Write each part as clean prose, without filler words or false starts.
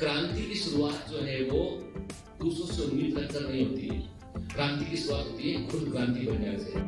क्रांति की शुरुआत जो है वो दूसरों से उम्मीद रखकर नहीं होती है। क्रांति की शुरुआत होती है खुद क्रांति बनने से।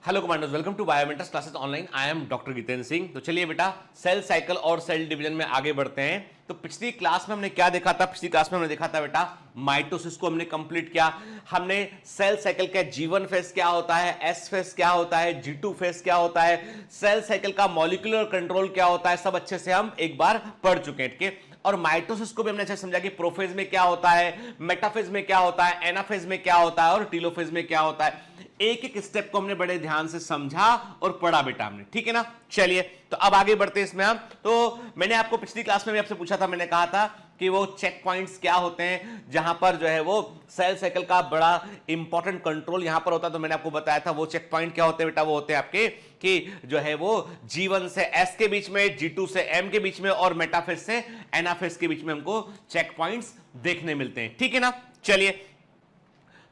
Hello commanders, welcome to Biomentors classes online. I am doctor Jitendra Singh. तो चलिए बेटा, सेल साइकिल और सेल डिवीजन में आगे बढ़ते हैं। तो पिछली क्लास में हमने क्या देखा था? पिछली क्लास में हमने देखा था बेटा माइटोसिस को हमने कंप्लीट किया। हमने सेल साइकिल का G1 फेज क्या होता है, S फेज क्या होता है, G2 फेज क्या होता है, सेल साइकिल का मॉलिक्यूलर कंट्रोल क्या होता है, सब अच्छे से हम एक बार पढ़ चुके हैं। ठीक है, और माइटोसिस को भी हमने अच्छे से समझा कि प्रोफेज में क्या होता है, मेटाफेज में क्या होता है, एनाफेज में क्या होता है और टीलोफेज में क्या होता है। एक एक स्टेप को हमने बड़े ध्यान से समझा और पढ़ा बेटा हमने। ठीक है ना? चलिए, तो अब आगे बढ़ते हैं इसमें हम। तो मैंने आपको पिछली क्लास में भी आपसे पूछा था, मैंने कहा था कि वो चेक पॉइंट्स क्या होते हैं जहां पर जो है वो सेल साइकिल का बड़ा इंपॉर्टेंट कंट्रोल यहां पर होता है। तो मैंने आपको बताया था वो चेक पॉइंट क्या होते हैं बेटा। वो होते हैं आपके कि जो है वो G1 से S के बीच में, G2 से M के बीच में और मेटाफेज से एनाफेज के बीच में हमको चेक पॉइंट्स देखने मिलते हैं। ठीक है ना? चलिए,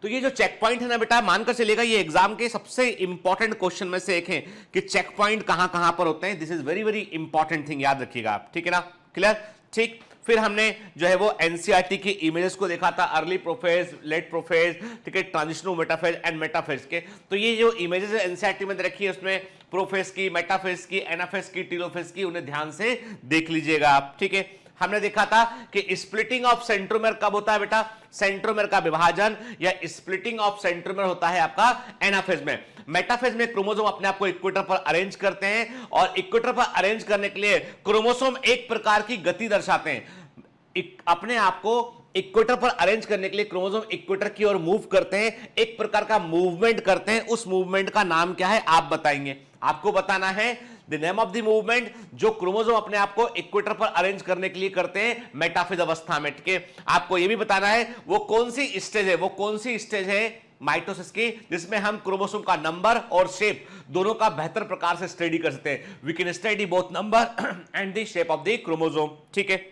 तो ये जो चेक पॉइंट है ना बेटा, मानकर चलेगा ये एग्जाम के सबसे इंपॉर्टेंट क्वेश्चन में से एक है कि चेक पॉइंट कहां कहां पर होते हैं। This is very very important thing, याद रखिएगा आप। ठीक है ना? क्लियर? ठीक। फिर हमने जो है वो एनसीईआरटी की इमेजेस को देखा था, अर्ली प्रोफेज, लेट प्रोफेज, ठीक है, ट्रांजिशनल मेटाफेज एंड मेटाफेज के। तो ये जो इमेजेस एनसीईआरटी में रखी है उसमें प्रोफेज की, मेटाफेज की, एनाफेज की, टीलोफेज की, उन्हें ध्यान से देख लीजिएगा आप। ठीक है, हमने देखा था कि स्प्लिटिंग ऑफ सेंट्रोमेर कब होता है बेटा? सेंट्रोमेर का विभाजन या स्प्लिटिंग ऑफ सेंट्रोमेर होता है आपका एनाफेज में। मेटाफेज में क्रोमोसोम अपने आप को इक्वेटर पर अरेंज करते हैं और इक्वेटर पर अरेंज करने के लिए क्रोमोसोम एक प्रकार की गति दर्शाते हैं। अपने आप को इक्वेटर पर अरेंज करने के लिए क्रोमोसोम इक्वेटर की ओर मूव करते हैं, एक प्रकार का मूवमेंट करते हैं। उस मूवमेंट का नाम क्या है आप बताएंगे? आपको बताना है the name of the movement जो क्रोमोसोम अपने आप को इक्वेटर पर अरेंज करने के लिए करते हैं मेटाफेज अवस्था में। ठीक है, आपको यह भी बताना है वो कौन सी स्टेज है, वो कौन सी स्टेज है माइटोसिस की जिसमें हम क्रोमोसोम का नंबर और शेप दोनों का बेहतर प्रकार से स्टडी कर सकते हैं। We can study both number and the shape of the chromosome. ठीक है,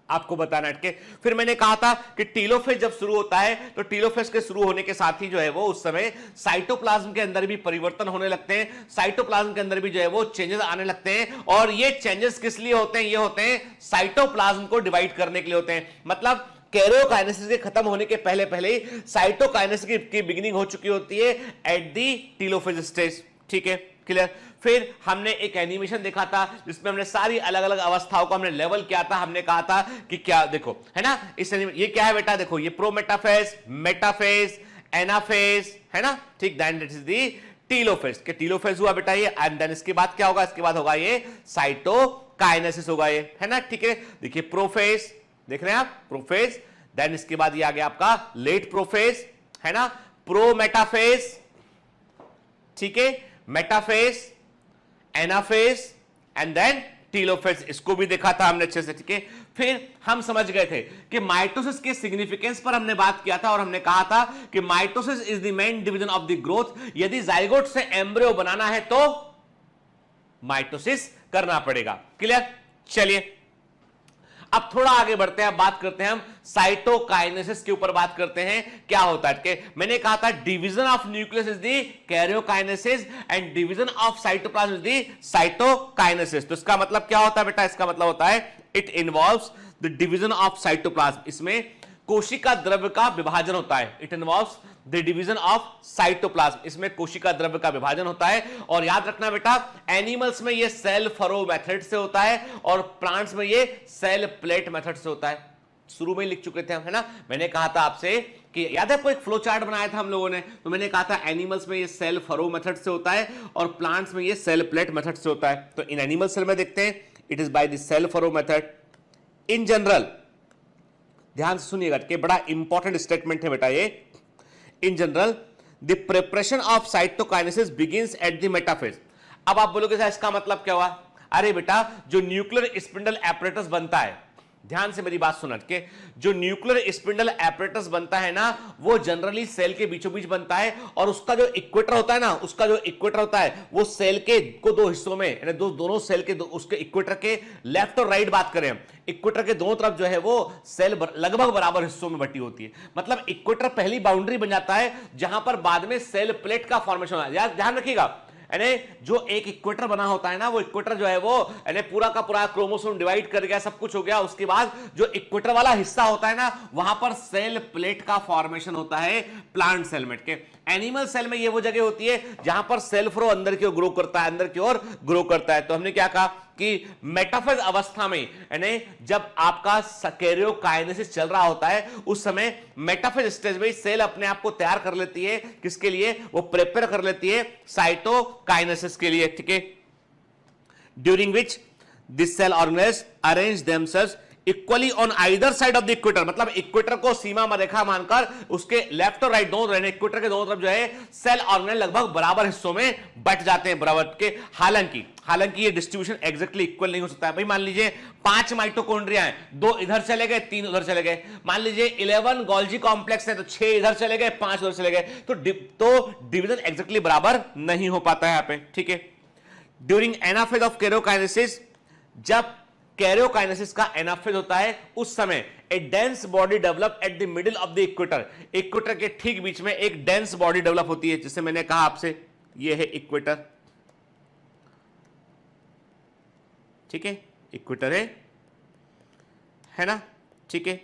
आपको बताना है। फिर मैंने कहा था कि टीलोफेज जब शुरू होता है तो टीलोफेज के शुरू होने के साथ ही जो है वो उस समय साइटोप्लाज्म के अंदर भी परिवर्तन होने लगते हैं, साइटोप्लाज्म के अंदर भी जो है वो चेंजेस आने लगते हैं। और ये चेंजेस किस लिए होते हैं? ये होते हैं साइटोप्लाज्म को डिवाइड करने के लिए होते हैं। मतलब कैरियोकाइनेसिस के खत्म होने के पहले पहले ही साइटोकाइनेसिस की बिगिनिंग हो चुकी होती है एट दी टीलोफेज स्टेज। ठीक है, क्लियर? फिर हमने एक एनिमेशन देखा था जिसमें हमने सारी अलग अलग अवस्थाओं को हमने लेवल किया था। हमने कहा था कि क्या देखो है ना, इस ये क्या है बेटा? देखो ये प्रोमेटाफेज, मेटाफेज, एनाफेज है ना। ठीक, then it is the telophase के टीलोफेज हुआ बेटा ये। एंड देन इसके बाद क्या होगा? इसके बाद होगा ये साइटोकाइनेसिस होगा ये, है ना। ठीक है, देखिए प्रोफेज देख रहे हैं आप, प्रोफेज। देन इसके बाद ये आ गया आपका लेट प्रोफेज, है ना, प्रोमेटाफेज, ठीक है, metaphase, anaphase and then telophase. इसको भी देखा था हमने अच्छे से। ठीक है, फिर हम समझ गए थे कि माइटोसिस के सिग्निफिकेंस पर हमने बात किया था और हमने कहा था कि mitosis is the main division of the growth. यदि जाइगोट से एम्ब्रियो बनाना है तो माइटोसिस करना पड़ेगा। क्लियर? चलिए, अब थोड़ा आगे बढ़ते हैं, अब बात करते हैं हम साइटोकाइनेसिस के ऊपर बात करते हैं क्या होता है। कि मैंने कहा था division of nucleus is the karyokinesis and division of cytoplasm is the cytokinesis. तो इसका मतलब क्या होता है बेटा? इसका मतलब होता है it involves the division of cytoplasm. इसमें कोशिका द्रव्य का विभाजन होता है। It involves the division of cytoplasm, इसमें कोशिका द्रव्य का विभाजन होता है। और याद रखना बेटा, एनिमल्स में ये सेल फरो मेथड से होता है और प्लांट्स में ये सेल प्लेट मेथड से होता है। शुरू में लिख चुके थे हम, है ना। मैंने कहा था आपसे कि याद है आपको एक फ्लो चार्ट बनाया था हम लोगों ने, तो मैंने कहा था एनिमल्स में ये सेल फरो मेथड से होता है और प्लांट्स में ये सेल प्लेट मेथड से होता है। तो इन एनिमल सेल में देखते हैं it is by the cell furrow method. In general, ध्यान से सुनिएगा कि बड़ा इंपॉर्टेंट स्टेटमेंट है बेटा ये। In general the preparation of cytokinesis begins at the metaphase. अब आप बोलोगे सर इसका मतलब क्या हुआ? अरे बेटा, जो न्यूक्लियर स्पिंडल एपरेटस बनता है ध्यान से मेरी बात सुना के, जो न्यूक्लियर स्पिंडल एपरेटस बनता है ना, वो जनरली सेल के बीचों बीच बनता है, और उसका जो इक्वेटर होता है ना, उसका जो इक्वेटर होता है वो सेल के को दो हिस्सों में, यानी दोनों सेल के उसके इक्वेटर के लेफ्ट और राइट बात करें, इक्वेटर के दोनों तरफ जो है वो सेल लगभग बराबर हिस्सों में बटी होती है। मतलब इक्वेटर पहली बाउंड्री बन जाता है जहां पर बाद में सेल प्लेट का फॉर्मेशन होता है। ध्यान रखिएगा, यानी जो एक इक्वेटर बना होता है ना, वो इक्वेटर जो है वो यानी पूरा का पूरा क्रोमोसोम डिवाइड कर गया, सब कुछ हो गया, उसके बाद जो इक्वेटर वाला हिस्सा होता है ना, वहां पर सेल प्लेट का फॉर्मेशन होता है प्लांट सेल में के। एनिमल सेल में ये वो जगह होती है जहां पर सेल फ्लो अंदर की ओर ग्रो करता है, अंदर की ओर ग्रो करता है। तो हमने क्या कहा कि मेटाफेज अवस्था में, यानी जब आपका कैरियोकाइनेसिस चल रहा होता है, उस समय मेटाफेज स्टेज में सेल अपने आप को तैयार कर लेती है, किसके लिए? वो प्रिपेयर कर लेती है साइटोकाइनेसिस के लिए, ठीक है। During which this cell organelles arrange themselves equally on either side of the equator, मतलब इक्वेटर को सीमा रेखा मानकर उसके लेफ्ट और राइट दोनों रहने, इक्वेटर के दोनों तरफ जो है सेल ऑर्गेनेल लगभग बराबर हिस्सों में बट जाते हैं, बराबर के। हालांकि ये डिस्ट्रीब्यूशन एग्जैक्टली इक्वल नहीं हो सकता है भाई। मान लीजिए 5 माइटोकॉन्ड्रिया हैं, 2 इधर चले गए, 3 उधर चले गए। मान लीजिए 11 गोल्जी कॉम्प्लेक्स है, तो 6 इधर चले गए, 5 उधर चले गए, तो डिवीजन एग्जैक्टली बराबर नहीं हो पाता है यहां पे, ठीक है। ड्यूरिंग एनाफेज ऑफ कैरियोकाइनेसिस, जब कैरियोकाइनेसिस का एनाफेज होता है, उस समय ए dense body develop at the middle of the equator, equator के ठीक बीच में एक डेंस बॉडी डेवलप होती है, जिसे मैंने कहा आपसे ये है इक्वेटर, ठीक है। इक्वेटर है ना, ठीक है।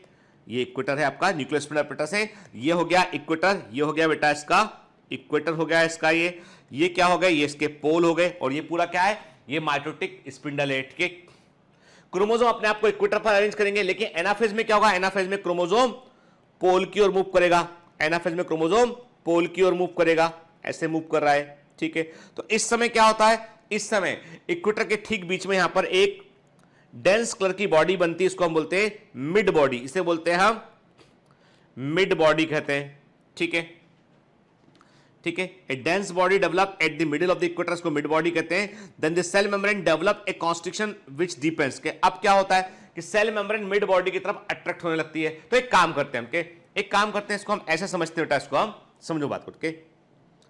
ये इक्वेटर है आपका, न्यूक्लियर स्पिंडल एपरेटस है, ये हो गया इक्वेटर, ये हो गया बेटा इसका इक्वेटर हो गया इसका, ये क्या हो गया? ये इसके पोल हो गए, और ये पूरा क्या है? ये माइटोटिक स्पिंडल है, ठीक है। क्रोमोसोम अपने आप को इक्वेटर पर अरेंज करेंगे, लेकिन एनाफेज में क्या होगा? एनाफेज में क्रोमोसोम पोल की ओर मूव करेगा, एनाफेज में क्रोमोसोम पोल की ओर मूव करेगा, ऐसे मूव कर रहा है, ठीक है। तो इस समय क्या होता है? इस समय इक्वेटर के ठीक बीच में यहां पर एक डेंस कलर की बॉडी बनती है, इसको हम बोलते हैं मिड बॉडी, इसे बोलते हैं हम मिड बॉडी कहते हैं, ठीक है, ठीक है। A dense body develop at the middle of the equator, इसको मिड बॉडी कहते हैं। Then the cell membrane develop a constriction which deepens, के अब क्या होता है कि सेल मेम्ब्रेन मिड बॉडी की तरफ अट्रैक्ट होने लगती है। तो एक काम करते हैं हम, एक काम करते हैं, इसको हम ऐसे समझते हैं, इसको हम समझो बात करके,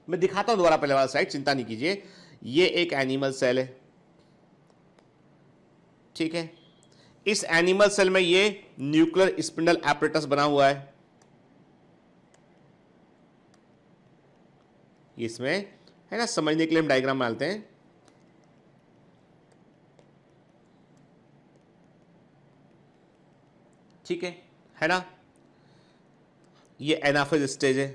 मैं दिखाता हूं दोबारा पहले वाला साइड, चिंता नहीं कीजिए। ये एक एनिमल सेल है, ठीक है। इस एनिमल सेल में ये न्यूक्लियर स्पिंडल एपरेटस बना हुआ है, इसमें है ना, समझने के लिए हम डायग्राम डालते हैं, ठीक है ना। ये एनाफेज स्टेज है,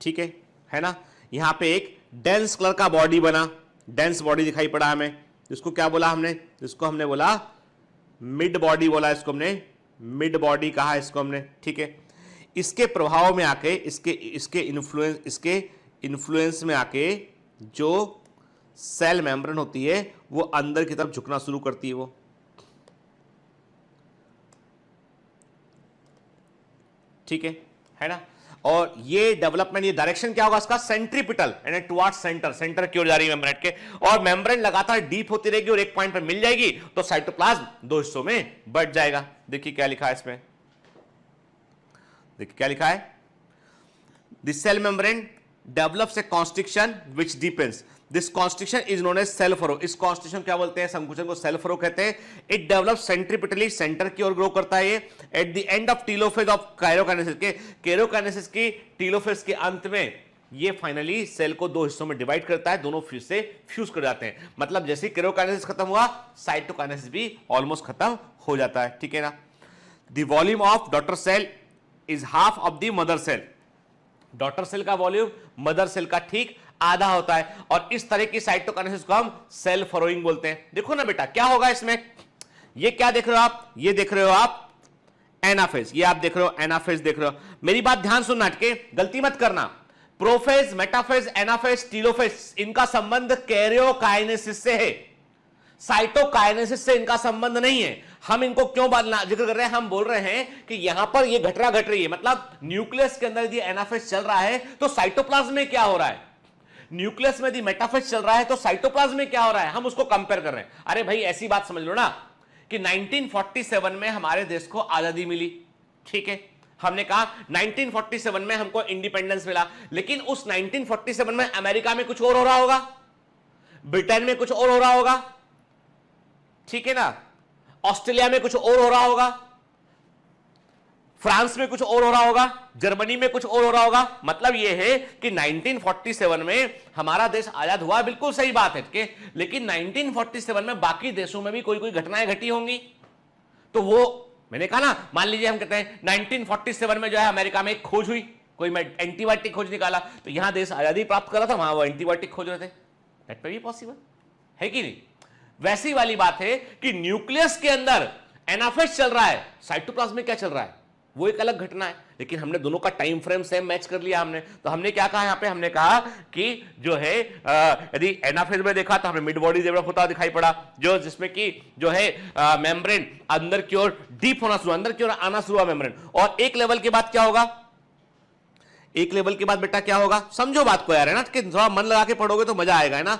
ठीक है ना। यहां पे एक डेंस कलर का बॉडी बना, डेंस बॉडी दिखाई पड़ा हमें, इसको क्या बोला हमने? इसको हमने बोला मिड बॉडी बोला, इसको हमने मिड बॉडी कहा इसको हमने, ठीक है। इसके प्रभाव में आके, इसके इन्फ्लुएंस में आके जो सेल मेम्ब्रेन होती है वो अंदर की तरफ झुकना शुरू करती है, वो, ठीक है ना। और ये डेवलपमेंट, ये डायरेक्शन क्या होगा इसका? सेंट्रीपिटल, यानी टुवर्ड्स सेंटर की ओर जा रही है मेम्ब्रेन के, और मेम्ब्रेन लगातार डीप होती रहेगी और एक पॉइंट पर मिल जाएगी तो साइटोप्लाज्म 2 हिस्सों में बट जाएगा। देखिए क्या लिखा है इसमें, देखिए क्या लिखा है, this cell membrane develops a constriction which deepens, this constriction is known as cell furrow, इस कॉन्स्ट्रिक्शन क्या बोलते हैं? संकुचन को सेल फरो कहते हैं। इट डेवलप सेंट्रीपिटली, सेंटर की ओर ग्रो करता है ये। At the end of telophase of karyokinesis, के कैरियोकाइनेसिस की टीलोफेज के अंत में ये फाइनली सेल को 2 हिस्सों में डिवाइड करता है, दोनों फिर से फ्यूज कर जाते हैं। मतलब जैसे कैरियोकाइनेसिस खत्म हुआ, साइटोकाइनेसिस भी ऑलमोस्ट खत्म हो जाता है, ठीक है ना। The volume of daughter cell is half of the mother cell, daughter cell का वॉल्यूम मदर सेल का ठीक आधा होता है, और इस तरह की साइटोकाइनेसिस को हम सेल फरोइंग बोलते हैं। देखो ना बेटा क्या होगा इसमें, ये क्या देख रहे हो आप? ये देख रहे हो आप एनाफेज, ये आप देख रहे हो एनाफेज देख रहे हो। मेरी बात ध्यान सुनना, हटके गलती मत करना। प्रोफेज, मेटाफेज, एनाफेज, टीलोफेज, इनका संबंध कैरियोकाइनेसिस से है, साइटोकाइनेसिस से इनका संबंध नहीं है। हम इनको क्यों जिक्र कर रहे हैं? हम बोल रहे हैं कि यहां पर ये घटना घट रही है, मतलब न्यूक्लियस के अंदर यदि एनाफेज चल रहा है तो साइटोप्लाज्म में क्या हो रहा है? न्यूक्लियस में यदि मेटाफेज चल रहा है तो साइटोप्लाज्म में क्या हो रहा है, हम उसको कंपेयर कर रहे हैं। अरे भाई ऐसी बात समझ लो ना कि 1947 में हमारे देश को आजादी मिली, ठीक है, हमने कहा 1947 में हमको इंडिपेंडेंस मिला, लेकिन उस 1947 में अमेरिका में कुछ और हो रहा होगा, ब्रिटेन में कुछ और हो रहा होगा, ठीक है ना, ऑस्ट्रेलिया में कुछ और हो रहा होगा, फ्रांस में कुछ और हो रहा होगा, जर्मनी में कुछ और हो रहा होगा। मतलब यह है कि 1947 में हमारा देश आजाद हुआ, बिल्कुल सही बात है, ठीक, लेकिन 1947 में बाकी देशों में भी कोई कोई घटनाएं घटी होंगी। तो वो मैंने कहा ना, मान लीजिए हम कहते हैं 1947 में जो है अमेरिका में एक खोज हुई, कोई एंटीबायोटिक खोज निकाला, तो यहां देश आजादी प्राप्त कर रहा था, वहां वो एंटीबायोटिक खोज रहे थे। दैट मे बी पॉसिबल है कि नहीं। वैसी वाली बात है कि न्यूक्लियस के अंदर एनाफेज चल रहा है, साइटोप्लाज्म में क्या चल रहा है, वो एक अलग घटना है, लेकिन हमने दोनों का टाइम फ्रेम सेम मैच कर लिया हमने। तो हमने क्या कहा यहां पे, हमने कहा कि जो है यदि एनाफेज में देखा तो हमें मिड बॉडी डेवलप होता दिखाई पड़ा, जो जिसमें कि जो है मेम्ब्रेन अंदर की ओर डीप होना शुरू, अंदर की ओर आना शुरू हुआ मेम्ब्रेन। और एक लेवल के बाद क्या होगा, एक लेवल के बाद बेटा क्या होगा, समझो बात को यार, है ना, कि थोड़ा मन लगा के पढ़ोगे तो मजा आएगा, है ना,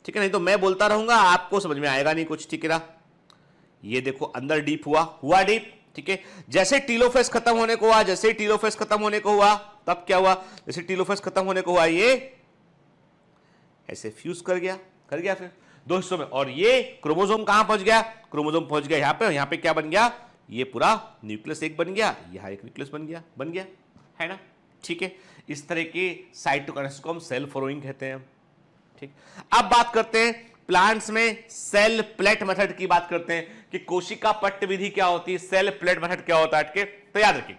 ठीक है, नहीं तो मैं बोलता रहूंगा आपको समझ में आएगा नहीं कुछ, ठीक है ना। ये देखो अंदर डीप हुआ डीप, ठीक है, जैसे टीलोफेज खत्म होने को हुआ, जैसे टीलोफेज खत्म होने को हुआ तब क्या हुआ, जैसे टीलोफेज खत्म होने को हुआ ये ऐसे फ्यूज कर गया फिर दो हिस्सों में, और ये क्रोमोसोम कहां पहुंच गया, क्रोमोसोम पहुंच गया यहां पे क्या बन गया, ये पूरा न्यूक्लियस एक बन गया, यहां एक न्यूक्लियस बन गया, है ना, ठीक है। इस तरह के साइटोकाइनेसिस को हम सेल फॉलोइंग कहते हैं, ठीक। अब बात करते हैं प्लांट्स में सेल प्लेट मेथड की बात करते हैं कि कोशिका पट्ट विधि क्या होती है, सेल प्लेट मेथड क्या होता है, तो याद रखिए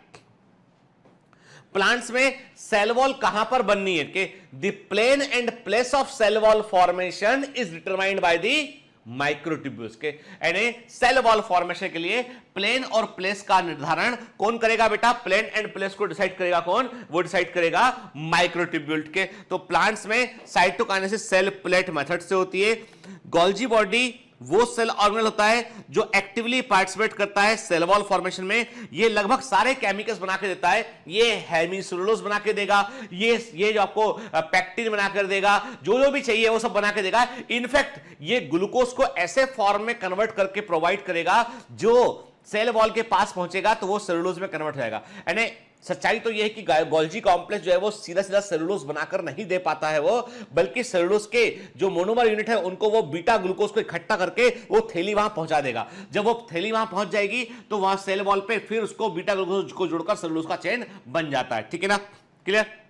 प्लांट्स में सेल वॉल कहां पर बननी है, कि the plane and place of cell wall formation is determined by the microtubules के, यानी सेल वॉल फॉर्मेशन के लिए प्लेन और प्लेस का निर्धारण कौन करेगा बेटा, प्लेन एंड प्लेस को डिसाइड करेगा कौन, वो डिसाइड करेगा माइक्रोट्यूब्यूल के। तो प्लांट्स में साइटोकाइनेसिस सेल प्लेट मेथड से होती है। गोल्जी बॉडी वो सेल ऑर्गेनल होता है जो एक्टिवली पार्टिसिपेट करता है सेल वॉल फॉर्मेशन में, ये लगभग सारे केमिकल्स बना के देता है, ये हेमिसेलुलोज बना के देगा, ये जो आपको पैक्टिन बना कर देगा, जो भी चाहिए वो सब बना के देगा। इनफैक्ट ये ग्लूकोज को ऐसे फॉर्म में कन्वर्ट करके प्रोवाइड करेगा जो सेल वॉल के पास पहुंचेगा तो वो सेलुलोज में कन्वर्ट हो जाएगा। यानी सच्चाई तो यह है कि गोल्जी कॉम्प्लेक्स जो है वो सीधा सीधा सेलुलोज बनाकर नहीं दे पाता है वो, बल्कि सेलुलोज के जो मोनोमर यूनिट है उनको वो बीटा ग्लूकोज को इकट्ठा करके वो थैली वहां पहुंचा देगा। जब वो थैली वहां पहुंच जाएगी तो वहां सेल वॉल पे फिर उसको बीटा ग्लूकोज को जोड़कर सेलुलोज का चेन बन जाता है, ठीक है ना, clear.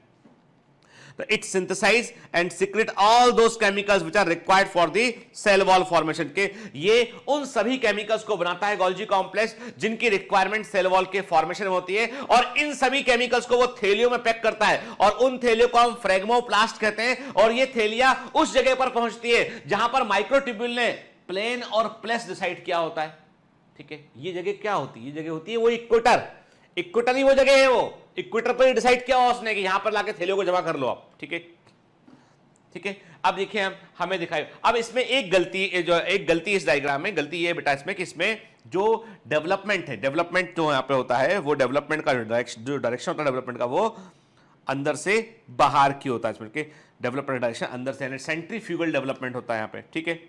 It synthesize and secrete all those chemicals which are required for the cell wall formation के, ये उन सभी केमिकल्स को बनाता है गोल्जी कॉम्प्लेक्स जिनकी रिक्वायरमेंट सेल वॉल के फॉर्मेशन में होती है, और इन सभी केमिकल्स को वो थैलियों में पैक करता है, और उन थैलियों को हम फ्रेगमोप्लास्ट कहते हैं। और ये थैलियां उस जगह पर पहुंचती है जहां पर माइक्रोट्यूब्यूल ने प्लेन और प्लेस डिसाइड किया होता है, ठीक है। ये जगह क्या होती है, ये जगह होती है वो इक्वेटर ही वो जगह है, वो इक्वेटर पर डिसाइड किया हुआ उसने कि यहां पर लाके थैलियों को जमा कर लो आप, ठीक है, ठीक है। अब देखिए हमें दिखाए, अब इसमें एक गलती इस डायग्राम में, गलती ये बेटा इसमें कि इसमें जो डेवलपमेंट है, डेवलपमेंट जो यहां पे होता है वो डेवलपमेंट का जो डायरेक्शन होता है डेवलपमेंट का वो अंदर से बाहर की होता है, इसमें के डेवलपमेंट डायरेक्शन अंदर से, यानी सेंट्रीफ्यूगल डेवलपमेंट होता है यहां पे, ठीक है।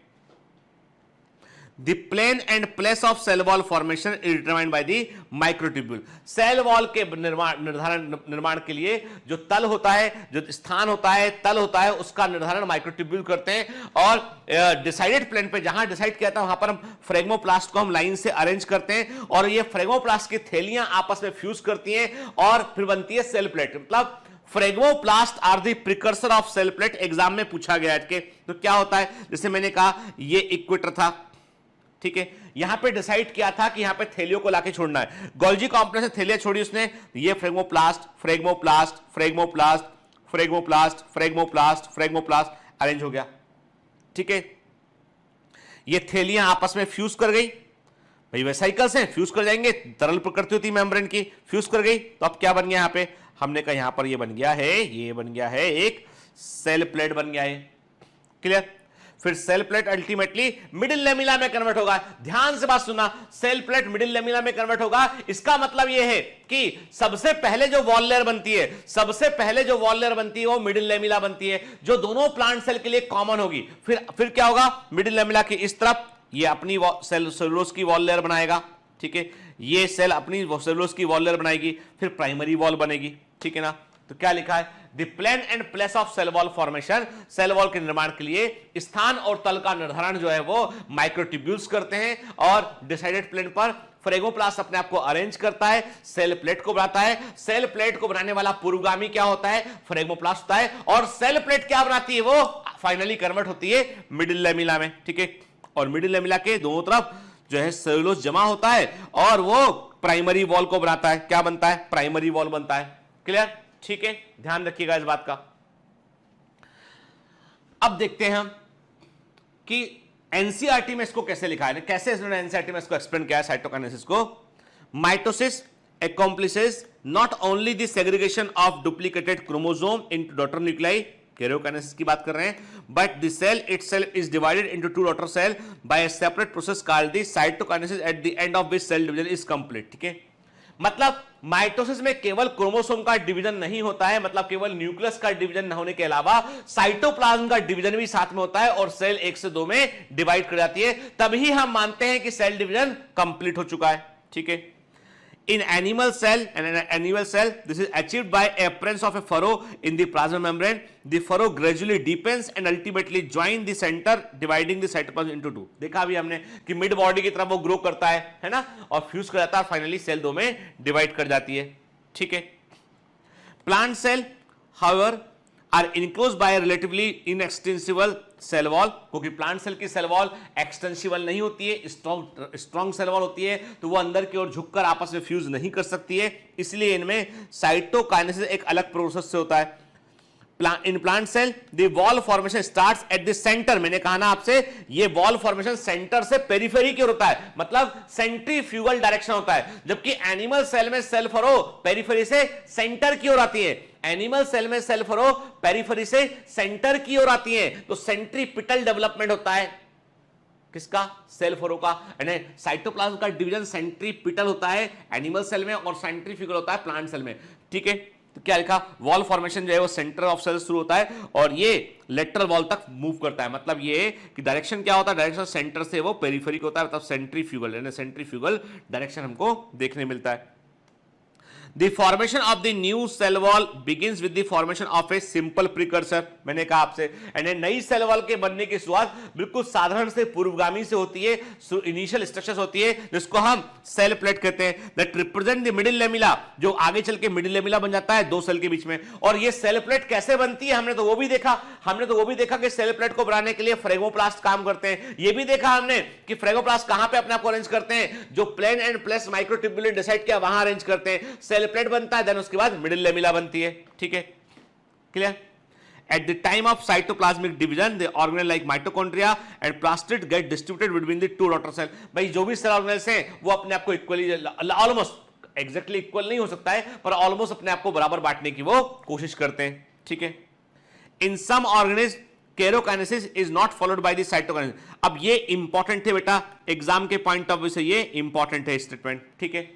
The plane and place of cell wall formation is determined by the microtubule. Cell wall के निर्माण के लिए जो तल होता है, जो स्थान होता है, तल होता है, उसका निर्धारण माइक्रोट्यूब्यूल करते हैं। और डिसाइडेड प्लेन पे जहां डिसाइड किया था वहां पर हम फ्रेगमोप्लास्ट को हम लाइन से अरेंज करते हैं, और ये फ्रेगमोप्लास्ट की थैलियां आपस में फ्यूज करती हैं और फिर बनती है सेल प्लेट। मतलब phragmoplast are the precursor of cell plate, exam में पूछा गया है। तो क्या होता है, जैसे मैंने कहा ये इक्वेटर था, ठीक है, यहां पे डिसाइड किया था कि यहां पे थैलियों को लाके छोड़ना है, गोल्जी कॉम्प्लेक्स से थैलियां छोड़ी उसने, ये फ्रेगमोप्लास्ट अरेंज हो गया, ठीक है। ये थैलियां आपस में फ्यूज कर गई, भाई वेसाइकल्स हैं, फ्यूज कर जाएंगे, तरल प्रकृति होती है मेम्ब्रेन की, फ्यूज कर गई, तो अब क्या बन गया यहां पे, हमने कहा यहां पर ये बन गया है एक सेल प्लेट बन गया है, क्लियर। फिर cell plate ultimately middle lamella में कन्वर्ट होगा। ध्यान से बात सुनना, सेल प्लेट मिडिल लेमिला में कन्वर्ट होगा, इसका मतलब यह है कि सबसे पहले जो वॉल लेयर बनती है, सबसे पहले जो वॉल लेयर बनती है वो मिडिल लेमिला बनती है, जो दोनों प्लांट सेल के लिए कॉमन होगी। फिर क्या होगा, मिडिल लेमिला की इस तरफ ये अपनी सेलुलोज की वॉल लेयर बनाएगा, ठीक है, ये सेल अपनी सेलुलोज की वॉल लेयर बनाएगी, फिर प्राइमरी वॉल बनेगी, ठीक है ना। तो क्या लिखा है, the plane and place of cell wall formation, cell wall के निर्माण के लिए स्थान और तल का निर्धारण जो है वो माइक्रोट्यूब्यूल्स करते हैं, और डिसाइडेड प्लेन पर फ्रेगोप्लास्ट अपने आप को अरेंज करता है, सेल प्लेट को बनाता है। सेल प्लेट को बनाने वाला पूर्वगामी क्या होता है, फ्रेगोप्लास्ट होता है, और सेल प्लेट क्या बनाती है, वो फाइनली कन्वर्ट होती है मिडिल लेमिला में, ठीक है। और मिडिल लेमिला के दोनों तरफ जो है सेलुलोज जमा होता है और वो प्राइमरी वॉल को बनाता है। क्या बनता है, प्राइमरी वॉल बनता है। क्लियर, ठीक है, ध्यान रखिएगा इस बात का। अब देखते हैं हम कि एनसीईआरटी में इसको कैसे लिखा है, कैसे इन्होंने एनसीईआरटी में इसको एक्सप्लेन किया है साइटोकाइनेसिस को। Mitosis accomplishes not only the segregation of duplicated chromosome into daughter nuclei, karyokinesis की बात कर रहे हैं, but the cell itself is divided into two daughter cell by a separate process called the cytokinesis, at the end of which cell division is complete। ठीक है, मतलब mitosis में केवल क्रोमोसोम का डिवीजन नहीं होता है, मतलब केवल न्यूक्लियस का डिवीजन न होने के अलावा साइटोप्लाज्म का डिवीजन भी साथ में होता है और सेल 1 से 2 में डिवाइड कर जाती है, तभी हम मानते हैं कि सेल डिवीजन कंप्लीट हो चुका है। ठीक है, in animal cell this is achieved by appearance of a furrow in the plasma membrane. The furrow gradually deepens and ultimately join the center, dividing the cytoplasm into two। देखा अभी हमने कि mid body की तरफ वो grow करता है ना, और फ्यूज कर जाता है, फाइनली सेल 2 में डिवाइड कर जाती है। ठीक है, plant cell however are enclosed by a relatively inextensible cell wall, क्योंकि प्लांट सेल की सेल वॉल एक्सटेंसिबल नहीं होती है, स्ट्रॉन्ग सेल वॉल होती है, तो वो अंदर की ओर झुककर आपस में फ्यूज नहीं कर सकती है, इसलिए इनमें साइटोकाइनेसिस एक अलग प्रोसेस से होता है। In plant cell the wall formation starts at the centre, मैंने कहा ना आपसे, ये वॉल फॉर्मेशन सेंटर से पेरिफेरी की ओर होता है, मतलब सेंट्रीफ्यूगल डायरेक्शन होता है, जबकि एनिमल सेल में सेल फरो पेरिफेरी से सेंटर की ओर आती है। एनिमल सेल में सेल फरो पेरिफेरी से सेंटर की ओर आती है, तो सेंट्रीपिटल डेवलपमेंट होता है किसका, सेल फरो का। यानी साइटोप्लाज्म का डिवीजन सेंट्रीपिटल होता है एनिमल सेल में और सेंट्रीफ्यूगल होता है प्लांट सेल में। ठीक है, तो क्या लिखा, वॉल फॉर्मेशन जो है वो सेंटर ऑफ सेल शुरू होता है और ये लेटरल वॉल तक मूव करता है, मतलब ये कि डायरेक्शन क्या होता है, डायरेक्शन सेंटर से वो पेरिफेरी होता है, मतलब सेंट्रीफ्यूगल, यानी सेंट्रीफ्यूगल डायरेक्शन हमको देखने मिलता है। The formation of the new cell wall begins with the formation of a simple precursor। मैंने कहा आपसे, यानी नई सेल वॉल के बनने की शुरुआत बिल्कुल साधारण से पूर्वगामी से होती है, इनिशियल स्ट्रक्चर होती है, जिसको हम सेल प्लेट कहते हैं। That represent the middle lamella, जो आगे चल के मिडिल लेमिला बन जाता है 2 सेल के बीच में। और ये सेल प्लेट कैसे बनती है, हमने तो वो भी देखा कि सेल प्लेट को बनाने के लिए फ्रेगोप्लास्ट काम करते हैं। ये भी देखा हमने कि फ्रेगोप्लास्ट कहां पे अपने आप को अरेंज करते हैं, जो plane and place microtubule decide किया वहां अरेंज करते हैं। सेल प्लेट बनता है, देन उसके बाद मिडिल लेमिला बनती है। ठीक है, clear. At the time of cytoplasmic division, the organelle like mitochondria and plastid get distributed between the two daughter cell। भाई जो भी सेल ऑर्गेनेल्स हैं वो अपने आप को इक्वली, ऑलमोस्ट एग्जैक्टली इक्वल नहीं हो सकता है, पर ऑलमोस्ट अपने आप को बराबर बांटने की वो कोशिश करते हैं। ठीक है, in some organism karyokinesis is not followed by the cytokinesis. अब ये इंपॉर्टेंट है बेटा, एग्जाम के पॉइंट ऑफ व्यू से ये इंपॉर्टेंट है स्टेटमेंट। ठीक है,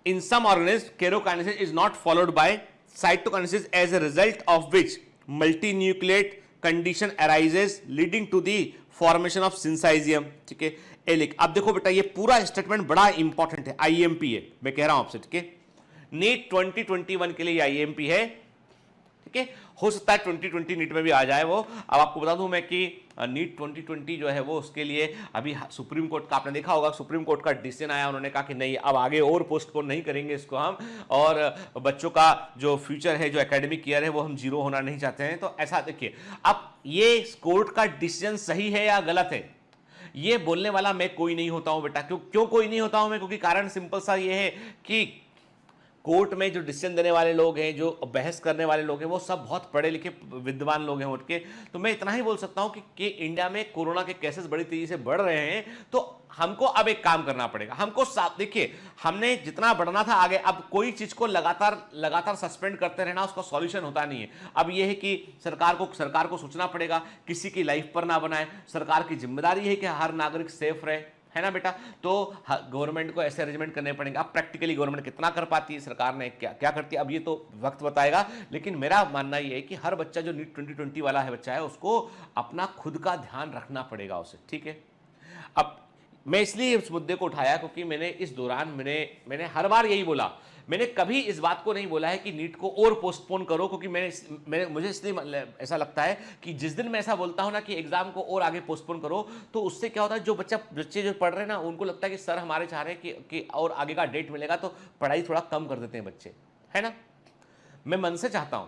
in some organisms karyokinesis is not followed by cytokinesis, as a result of which multinucleate condition arises leading to the formation of syncytium। ठीक है, एलिक। अब देखो बेटा, ये पूरा स्टेटमेंट बड़ा इंपॉर्टेंट है, आईएमपी है, मैं कह रहा हूं आपसे। ठीक है, नीट 2021 के लिए आईएमपी है। ठीक है, हो सकता है 2020 नीट में भी आ जाए वो। अब आपको बता दूं मैं कि नीट 2020 जो है वो उसके लिए अभी सुप्रीम कोर्ट का, आपने देखा होगा सुप्रीम कोर्ट का डिसीजन आया, उन्होंने कहा कि नहीं अब आगे और पोस्टपोन नहीं करेंगे इसको हम, और बच्चों का जो फ्यूचर है, जो एकेडमिक ईयर है वो हम 0 होना नहीं चाहते हैं। तो ऐसा देखिए, अब ये कोर्ट का डिसीजन सही है या गलत है, ये बोलने वाला मैं कोई नहीं होता हूं बेटा। क्यों कोई नहीं होता हूं मैं, क्योंकि कारण सिंपल सा ये है कि कोर्ट में जो डिसीजन देने वाले लोग हैं, जो बहस करने वाले लोग हैं, वो सब बहुत पढ़े लिखे विद्वान लोग हैं उठ के। तो मैं इतना ही बोल सकता हूं कि इंडिया में कोरोना के केसेस बड़ी तेजी से बढ़ रहे हैं, तो हमको अब एक काम करना पड़ेगा। हमको साथ देखिए, हमने जितना बढ़ना था आगे, अब कोई चीज को लगातार सस्पेंड करते रहना उसका सॉल्यूशन होता नहीं है। अब यह है कि सरकार को सोचना पड़ेगा, किसी की लाइफ पर ना बनाए। सरकार की जिम्मेदारी है कि हर नागरिक सेफ रहे, है ना बेटा। तो गवर्नमेंट को ऐसे अरेंजमेंट करने पड़ेंगे। अब प्रैक्टिकली गवर्नमेंट कितना कर पाती है, सरकार ने क्या करती है, अब ये तो वक्त बताएगा। लेकिन मेरा मानना ये है कि हर बच्चा जो नीट 2020 वाला है बच्चा है, उसको अपना खुद का ध्यान रखना पड़ेगा उसे, ठीक है। अब मैं इसलिए इस मुद्दे को उठाया क्योंकि मैंने इस दौरान मैंने हर बार यही बोला, मैंने कभी इस बात को नहीं बोला है कि नीट को और पोस्टपोन करो, क्योंकि मुझे इसलिए ऐसा लगता है कि जिस दिन मैं ऐसा बोलता हूं ना कि एग्जाम को और आगे पोस्टपोन करो, तो उससे क्या होता है, जो बच्चे जो पढ़ रहे हैं ना, उनको लगता है कि सर हमारे चाह रहे हैं कि और आगे का डेट मिलेगा तो पढ़ाई थोड़ा कम कर देते हैं बच्चे, है ना। मैं मन से चाहता हूं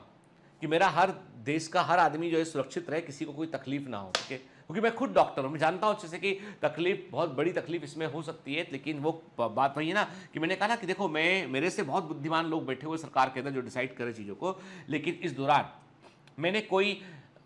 कि मेरा हर देश का हर आदमी जो है सुरक्षित रहे, किसी को कोई तकलीफ ना हो, ठीक है। क्योंकि मैं खुद डॉक्टर हूं, मैं जानता हूं अच्छे से कि तकलीफ, बहुत बड़ी तकलीफ इसमें हो सकती है। लेकिन वो बात वही है ना कि मैंने कहा ना कि देखो, मेरे से बहुत बुद्धिमान लोग बैठे हुए सरकार के अंदर जो डिसाइड करे चीज़ों को। लेकिन इस दौरान मैंने कोई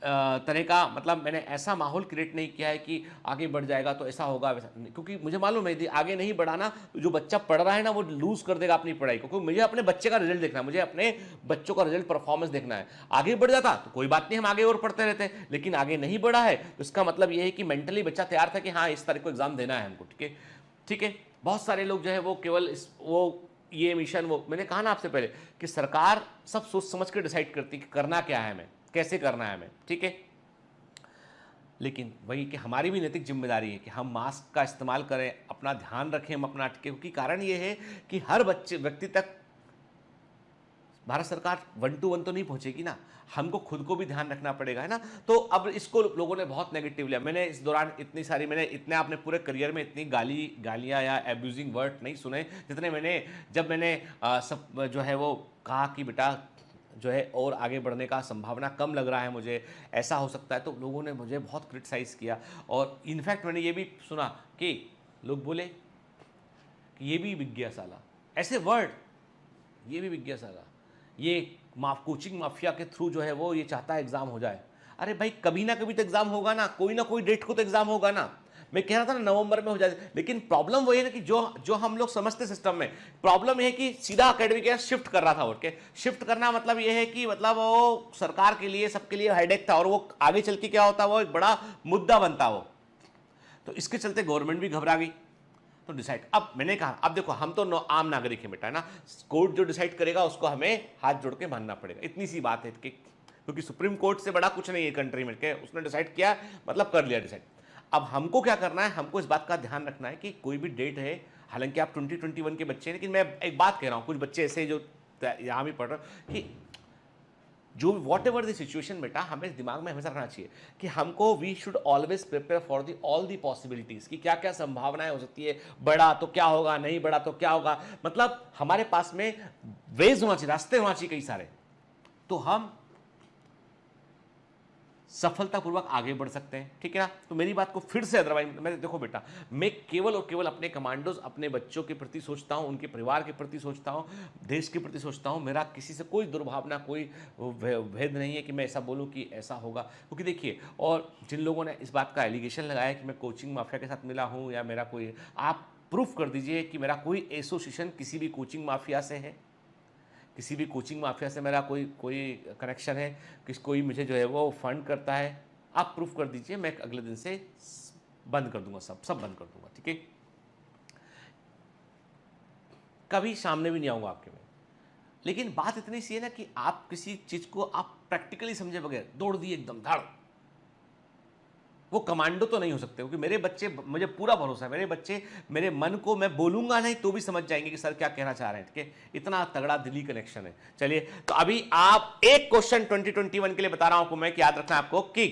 तरह का, मतलब मैंने ऐसा माहौल क्रिएट नहीं किया है कि आगे बढ़ जाएगा तो ऐसा होगा वैसा, क्योंकि मुझे मालूम है आगे नहीं बढ़ाना तो जो बच्चा पढ़ रहा है ना वो लूज कर देगा अपनी पढ़ाई को। क्योंकि मुझे अपने बच्चे का रिजल्ट देखना है, मुझे अपने बच्चों का रिजल्ट परफॉर्मेंस देखना है। आगे बढ़ जाता तो कोई बात नहीं, हम आगे और पढ़ते रहते हैं। लेकिन आगे नहीं बढ़ा है तो इसका मतलब ये है कि मेंटली बच्चा तैयार था कि हाँ इस तारीख को एग्जाम देना है हमको, ठीक है, ठीक है। बहुत सारे लोग जो है वो केवल ये मिशन, वो मैंने कहा ना आपसे पहले कि सरकार सब सोच समझ कर डिसाइड करती है कि करना क्या है हमें, कैसे करना है हमें, ठीक है। लेकिन वही कि हमारी भी नैतिक जिम्मेदारी है कि हम मास्क का इस्तेमाल करें, अपना ध्यान रखें, हम अपना अटके। क्योंकि कारण ये है कि हर व्यक्ति तक भारत सरकार 1 to 1 तो नहीं पहुंचेगी ना, हमको खुद को भी ध्यान रखना पड़ेगा, है ना। तो अब इसको लोगों ने बहुत नेगेटिव लिया। मैंने इस दौरान मैंने अपने पूरे करियर में इतनी गालियाँ या एब्यूजिंग वर्ड नहीं सुने जितने जब मैंने सब जो है वो कहा कि बेटा जो है और आगे बढ़ने का संभावना कम लग रहा है मुझे, ऐसा हो सकता है, तो लोगों ने मुझे बहुत क्रिटिसाइज़ किया। और इनफैक्ट मैंने ये भी सुना कि लोग बोले कि ये भी बिक गया साला, ऐसे वर्ड, ये भी बिक गया साला, ये कोचिंग माफिया के थ्रू जो है वो ये चाहता है एग्ज़ाम हो जाए। अरे भाई कभी ना कभी तो एग्ज़ाम होगा ना कोई डेट को तो एग्ज़ाम होगा ना। मैं कह रहा था ना नवंबर में हो जाए, लेकिन प्रॉब्लम वही है ना कि जो हम लोग समझते सिस्टम में, प्रॉब्लम यह है कि सीधा एकेडमिक ईयर शिफ्ट कर रहा था। उठ के शिफ्ट करना मतलब यह है कि मतलब वो सरकार के लिए, सबके लिए हेडेक था, और वो आगे चल के क्या होता, वो एक बड़ा मुद्दा बनता वो। तो इसके चलते गवर्नमेंट भी घबरा गई, तो डिसाइड। अब मैंने कहा अब देखो, हम तो आम नागरिक हैं बेटा, है ना। कोर्ट जो डिसाइड करेगा उसको हमें हाथ जोड़ के मानना पड़ेगा, इतनी सी बात है। क्योंकि सुप्रीम कोर्ट से बड़ा कुछ नहीं है कंट्री में, के उसने डिसाइड किया मतलब कर लिया डिसाइड। अब हमको क्या करना है, हमको इस बात का ध्यान रखना है कि कोई भी डेट है, हालांकि आप 2021 के बच्चे हैं, लेकिन मैं एक बात कह रहा हूँ, कुछ बच्चे ऐसे जो यहाँ भी पढ़ रहे हैं कि जो वॉट एवर द सिचुएशन बेटा, हमें दिमाग में हमेशा रखना चाहिए कि हमको we should always prepare for all the possibilities, कि क्या क्या संभावनाएं हो सकती है, बढ़ा तो क्या होगा, नहीं बढ़ा तो क्या होगा। मतलब हमारे पास में वेज होना चाहिए, रास्ते होना चाहिए कई सारे, तो हम सफलतापूर्वक आगे बढ़ सकते हैं, ठीक है ना। तो मेरी बात को फिर से अदरवाइज, मैं देखो बेटा, मैं केवल और केवल अपने कमांडोज, अपने बच्चों के प्रति सोचता हूं, उनके परिवार के प्रति सोचता हूं, देश के प्रति सोचता हूं। मेरा किसी से कोई दुर्भावना, कोई भेद नहीं है कि मैं ऐसा बोलूं कि ऐसा होगा। क्योंकि देखिए, और जिन लोगों ने इस बात का एलिगेशन लगाया कि मैं कोचिंग माफिया के साथ मिला हूं या मेरा कोई, आप प्रूफ कर दीजिए कि मेरा कोई एसोसिएशन किसी भी कोचिंग माफिया से है, किसी भी कोचिंग माफिया से मेरा कोई कनेक्शन है, कोई मुझे जो है वो फंड करता है, आप प्रूफ कर दीजिए, मैं अगले दिन से बंद कर दूंगा, सब बंद कर दूंगा, ठीक है। कभी सामने भी नहीं आऊंगा आपके में। लेकिन बात इतनी सी है ना कि आप किसी चीज को आप प्रैक्टिकली समझे बगैर दौड़ दिए एकदम धड़, वो कमांडो तो नहीं हो सकते। क्योंकि मेरे बच्चे, मुझे पूरा भरोसा है, मेरे बच्चे मेरे मन को, मैं बोलूंगा नहीं तो भी समझ जाएंगे कि सर क्या कहना चाह रहे हैं, ठीक है। इतना तगड़ा दिली कनेक्शन है। चलिए, तो अभी आप एक क्वेश्चन 2021 के लिए बता रहा हूं मैं, कि याद रखना है आपको कि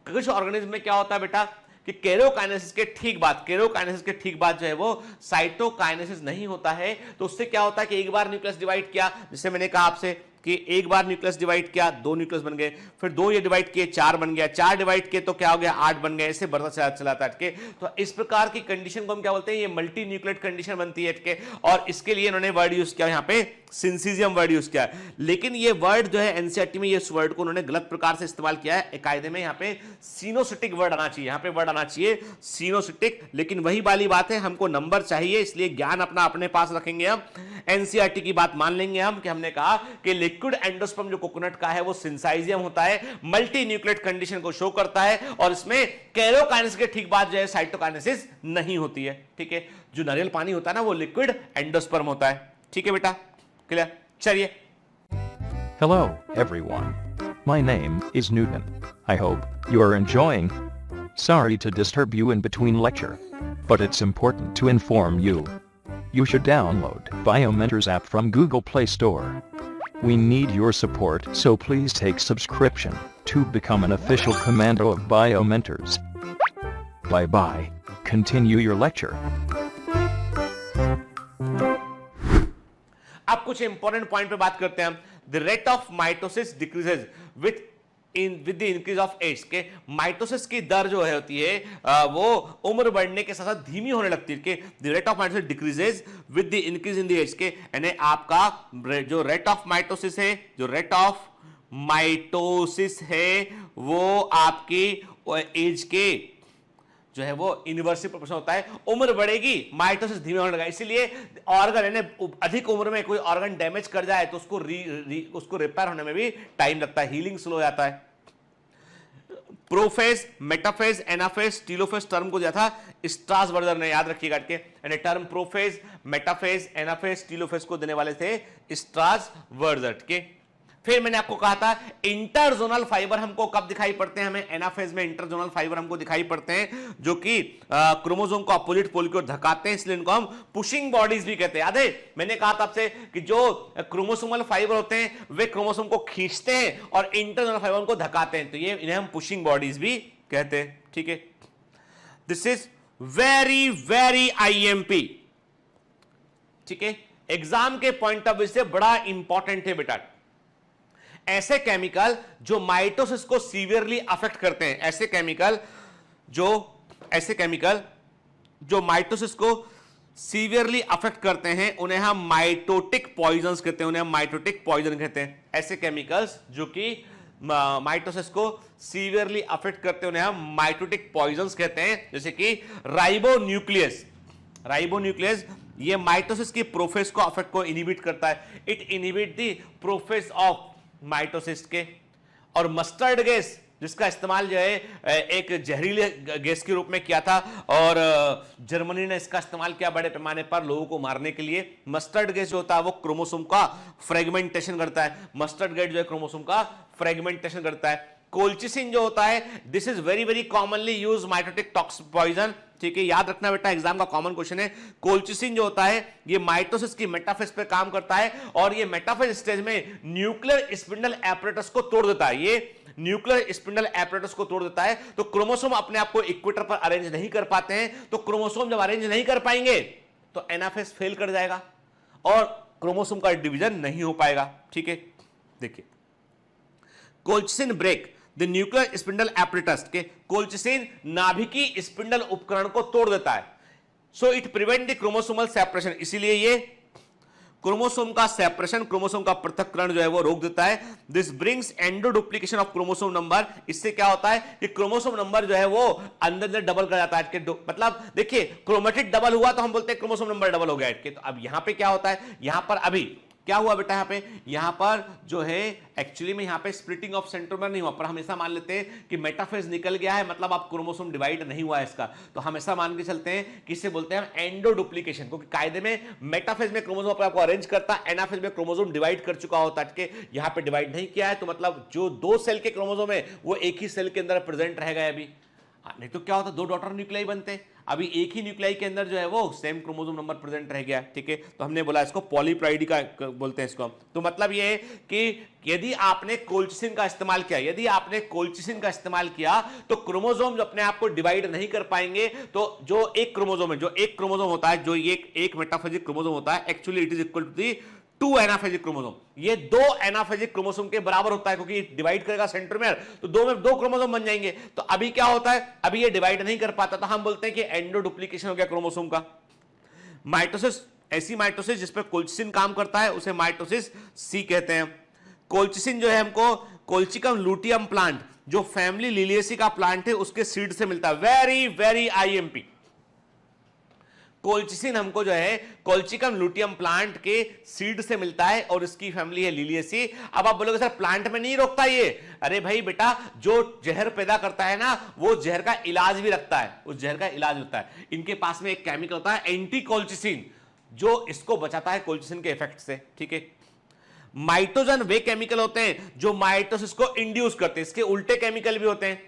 कुछ ऑर्गेनिज्म में क्या होता है बेटा कि केरोकाइनेसिस के ठीक बाद जो है वो साइटोकाइनेसिस नहीं होता है। तो उससे क्या होता है कि एक बार न्यूक्लियस डिवाइड किया, जिससे मैंने कहा आपसे कि एक बार न्यूक्लियस डिवाइड किया 2 न्यूक्लियस बन गए, फिर 2 ये डिवाइड किए 4 बन गया, 4 डिवाइड किए तो क्या हो गया 8 बन गए, ऐसे बढ़ता चला था। तो इस प्रकार की कंडीशन को हम क्या बोलते हैं, ये मल्टी न्यूक्लियेट कंडीशन बनती है। और इसके लिए इन्होंने वर्ड यूज किया, यहां पे सिंसीजियम वर्ड यूज किया है। लेकिन ये वर्ड जो है एनसीईआरटी में इस वर्ड को उन्होंने गलत प्रकार से इस्तेमाल किया है। कायदे में यहां पे सिनोसिटिक वर्ड आना चाहिए, यहां पे वर्ड आना चाहिए सिनोसिटिक। लेकिन वही वाली बात है, हमको नंबर चाहिए, इसलिए ज्ञान अपना अपने पास रखेंगे हम। एनसीईआरटी की बात मान लेंगे हम कि हमने कहा कि लिक्विड एंडोस्पर्म जो कोकोनट का है वो सिंसाइजियम होता है, मल्टी न्यूक्लियेट कंडीशन को शो करता है, और इसमें कैरोकाइनेसिस के ठीक बाद जो है साइटोकाइनेसिस नहीं होती है। ठीक है, जो नारियल पानी होता है ना वो लिक्विड एंडोस्पर्म होता है। ठीक है बेटा, क्लियर? चलिए। Hello, everyone. My name is Newton. I hope you are enjoying. Sorry to disturb you in between lecture, but it's important to inform you. You should download Biomentors app from Google Play Store. We need your support, so please take subscription to become an official commando of Biomentors. Bye bye. Continue your lecture. अब कुछ important point पे बात करते हैं हम। The rate of mitosis decreases with the increase of age. के mitosis की दर जो है होती है वो उम्र बढ़ने के साथ साथ धीमी होने लगती है। कि the rate of mitosis decreases with the increase in the age. के यानी आपका जो रेट ऑफ माइटोसिस है, जो रेट ऑफ माइटोसिस है वो आपकी एज के जो है वो इनवर्सली प्रोपोर्शनल होता है। उम्र बढ़ेगी, माइटोसिस धीमे होने लगा। इसीलिए ऑर्गन यानी अधिक उम्र में कोई ऑर्गन डैमेज कर जाए तो उसको रिपेयर होने में भी टाइम लगता है, हीलिंग स्लो हो जाता है। Prophase, metaphase, anaphase, telophase term को दिया था स्ट्रासबर्गर ने, याद रखिएगा। यानी term prophase, metaphase, anaphase, telophase को देने वाले थे स्ट्रासबर्गर के। फिर मैंने आपको कहा था इंटरजोनल फाइबर हमको कब दिखाई पड़ते हैं, हमें एनाफेज में इंटरजोनल फाइबर हमको दिखाई पड़ते हैं जो कि क्रोमोसोम को अपोजिट पोल की ओर धकाते हैं, इसलिए इनको हम पुशिंग बॉडीज भी कहते हैं। याद है मैंने कहा था आपसे कि जो क्रोमोसोमल फाइबर होते हैं वे क्रोमोसोम को खींचते हैं और इंटरजोनल फाइबर उनको धकाते हैं, तो ये इन्हें हम पुशिंग बॉडीज भी कहते हैं। ठीक है, this is very very IMP. ठीक है, एग्जाम के पॉइंट ऑफ व्यू से बड़ा इंपॉर्टेंट है बेटा। ऐसे केमिकल जो माइटोसिस को सीवियरली अफेक्ट करते हैं, ऐसे केमिकल जो माइटोसिस को सीवियरली अफेक्ट करते हैं उन्हें हम माइटोटिक पॉइजन्स कहते हैं, उन्हें हम माइटोटिक पॉइजन कहते हैं। ऐसे केमिकल्स जो कि माइटोसिस को सीवियरली अफेक्ट करते हैं उन्हें हम माइटोटिक पॉइजन्स कहते हैं। जैसे कि राइबोन्यूक्लियस ये माइटोसिस की प्रोफेज को अफेक्ट को इनहिबिट करता है, it inhibit the prophase of mitosis के। और मस्टर्ड गैस जिसका इस्तेमाल जो है एक जहरीले गैस के रूप में किया था और जर्मनी ने इसका इस्तेमाल किया बड़े पैमाने पर लोगों को मारने के लिए। मस्टर्ड गैस जो होता है वो क्रोमोसोम का फ्रेगमेंटेशन करता है, मस्टर्ड गैस जो है क्रोमोसोम का फ्रेगमेंटेशन करता है। कोल्चिसिन जो होता है this is very very commonly use mitotic toxic poison. ठीक है, याद रखना बेटा, एग्जाम का कॉमन क्वेश्चन है। कोल्चिसिन जो होता है ये माइटोसिस की मेटाफेज पे काम करता है और ये मेटाफेज स्टेज में न्यूक्लियर स्पिंडल एपरेटस को तोड़ देता है। ये न्यूक्लियर स्पिंडल एपरेटस को तोड़ देता है तो क्रोमोसोम अपने आप को इक्वेटर पर अरेंज नहीं कर पाते हैं। तो क्रोमोसोम जब अरेंज नहीं कर पाएंगे तो एनाफेज फेल कर जाएगा और क्रोमोसोम का डिवीजन नहीं हो पाएगा। ठीक है, देखिए colchicine break the nuclear spindle apparatus. के कोल्चिसिन नाभिकीय स्पिंडल उपकरण को तोड़ देता है, so it prevent the chromosomal separation. इसीलिए ये क्रोमोसोम का सेपरेशन, क्रोमोसोम का पृथक्करण जो है वो रोक देता है। This brings endo duplication of chromosome number. इससे क्या होता है कि क्रोमोसोम नंबर जो है वो अंदर डबल कर जाता है। मतलब देखिए क्रोमेटिड डबल हुआ तो हम बोलते हैं क्रोमोसोम नंबर डबल हो गया। तो अब यहां पे क्या होता है, यहां पर अभी क्या हुआ बेटा, यहां पर जो है एक्चुअली में यहां पे स्प्लिटिंग ऑफ सेंट्रोमर नहीं हुआ, पर हम ऐसा मान लेते हैं कि मेटाफेज निकल गया है, मतलब आप क्रोमोसोम डिवाइड नहीं हुआ है इसका, तो हम ऐसा मान के चलते हैं कि इसे बोलते हैं एंडो डुप्लीकेशन। क्योंकि कायदे में मेटाफेज में क्रोमोसोम अपने आपको अरेंज करता, एनाफेज में क्रोमोसोम डिवाइड कर चुका होता है, यहां पे डिवाइड नहीं किया है, तो मतलब जो 2 सेल के क्रोमोसोम है वो एक ही सेल के अंदर प्रेजेंट रहेगा अभी। नहीं तो क्या होता, 2 डॉटर न्यूक्लियाई बनते, अभी एक ही न्यूक्लियाई के अंदर जो है वो सेम क्रोमोसोम नंबर प्रेजेंट रह गया। ठीक है, तो हमने बोला इसको पॉलीप्लाइडी का बोलते हैं इसको। तो मतलब ये है कि यदि आपने कोल्चिसिन का इस्तेमाल किया, तो क्रोमोसोम जो अपने आप को डिवाइड नहीं कर पाएंगे, तो जो एक क्रोमोसोम होता है, जो एक मेटाफेजिक क्रोमोसोम होता है, actually it is equal to the 2 anaphasic chromosome, ये 2 एनाफेजिक क्रोमोसोम के बराबर होता है, क्योंकि डिवाइड करेगा सेंट्रोमेयर, तो 2 में 2 क्रोमोसोम बन जाएंगे। तो अभी क्या होता है, अभी ये डिवाइड नहीं कर पाता, तो हम बोलते हैं कि एंडो डुप्लीकेशन हो गया क्रोमोसोम का। माइटोसिस, ऐसी माइटोसिस जिस पे कोल्चिसिन काम करता है उसे माइटोसिस सी कहते हैं। कोल्चिसिन जो है हमको कोल्चिकम लूटियम प्लांट, जो फैमिली लिलिएसी का प्लांट है, उसके सीड से मिलता है। वेरी वेरी आईएमपी, कोल्चिसिन हमको जो है कोल्चिकम लूटियम प्लांट के सीड से मिलता है और इसकी फैमिली है लिलिएसी। अब आप बोलोगे सर प्लांट में नहीं रोकता ये, अरे भाई बेटा, जो जहर पैदा करता है ना, वो जहर का इलाज भी रखता है, उस जहर का इलाज होता है। इनके पास में एक केमिकल होता है एंटी कोल्चिसिन, जो इसको बचाता है कोल्चिसिन के इफेक्ट से, ठीक है। माइटोजन वे केमिकल होते हैं जो माइटोसिस को इंड्यूस करते हैं, इसके उल्टे केमिकल भी होते हैं,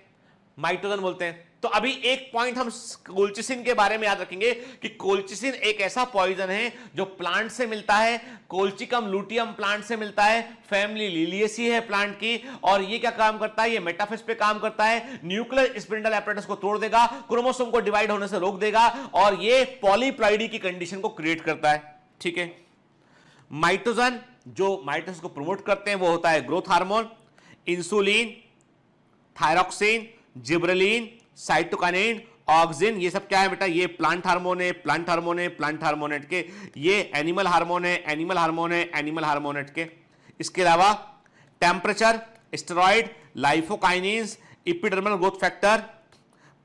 माइटोजन बोलते हैं। तो अभी एक पॉइंट हम कोल्चिसिन के बारे में याद रखेंगे कि कोल्चिसिन एक ऐसा पॉइजन है जो प्लांट से मिलता है, कोल्चिकम लूटियम प्लांट से मिलता है, फैमिली लिलिएसी है प्लांट की, और ये क्या काम करता है, ये मेटाफेज पे काम करता है, न्यूक्लियर स्पिंडल एपरेटस को तोड़ देगा, क्रोमोसोम को डिवाइड होने से रोक देगा, और ये पॉलीप्लॉइडी की कंडीशन को क्रिएट करता है, ठीक है। माइटोजन जो माइटोसिस को प्रमोट करते हैं वो होता है growth hormone, insulin, thyroxine, gibberellin, cytokinin, auxin, ये सब क्या है बेटा, ये प्लांट हार्मोन है, प्लांट हार्मोन है, प्लांट हार्मोनेट के, ये एनिमल हार्मोन है, एनिमल हार्मोन है, एनिमल हार्मोनेट के। इसके अलावा temperature, steroid, lymphokines, epidermal growth factor,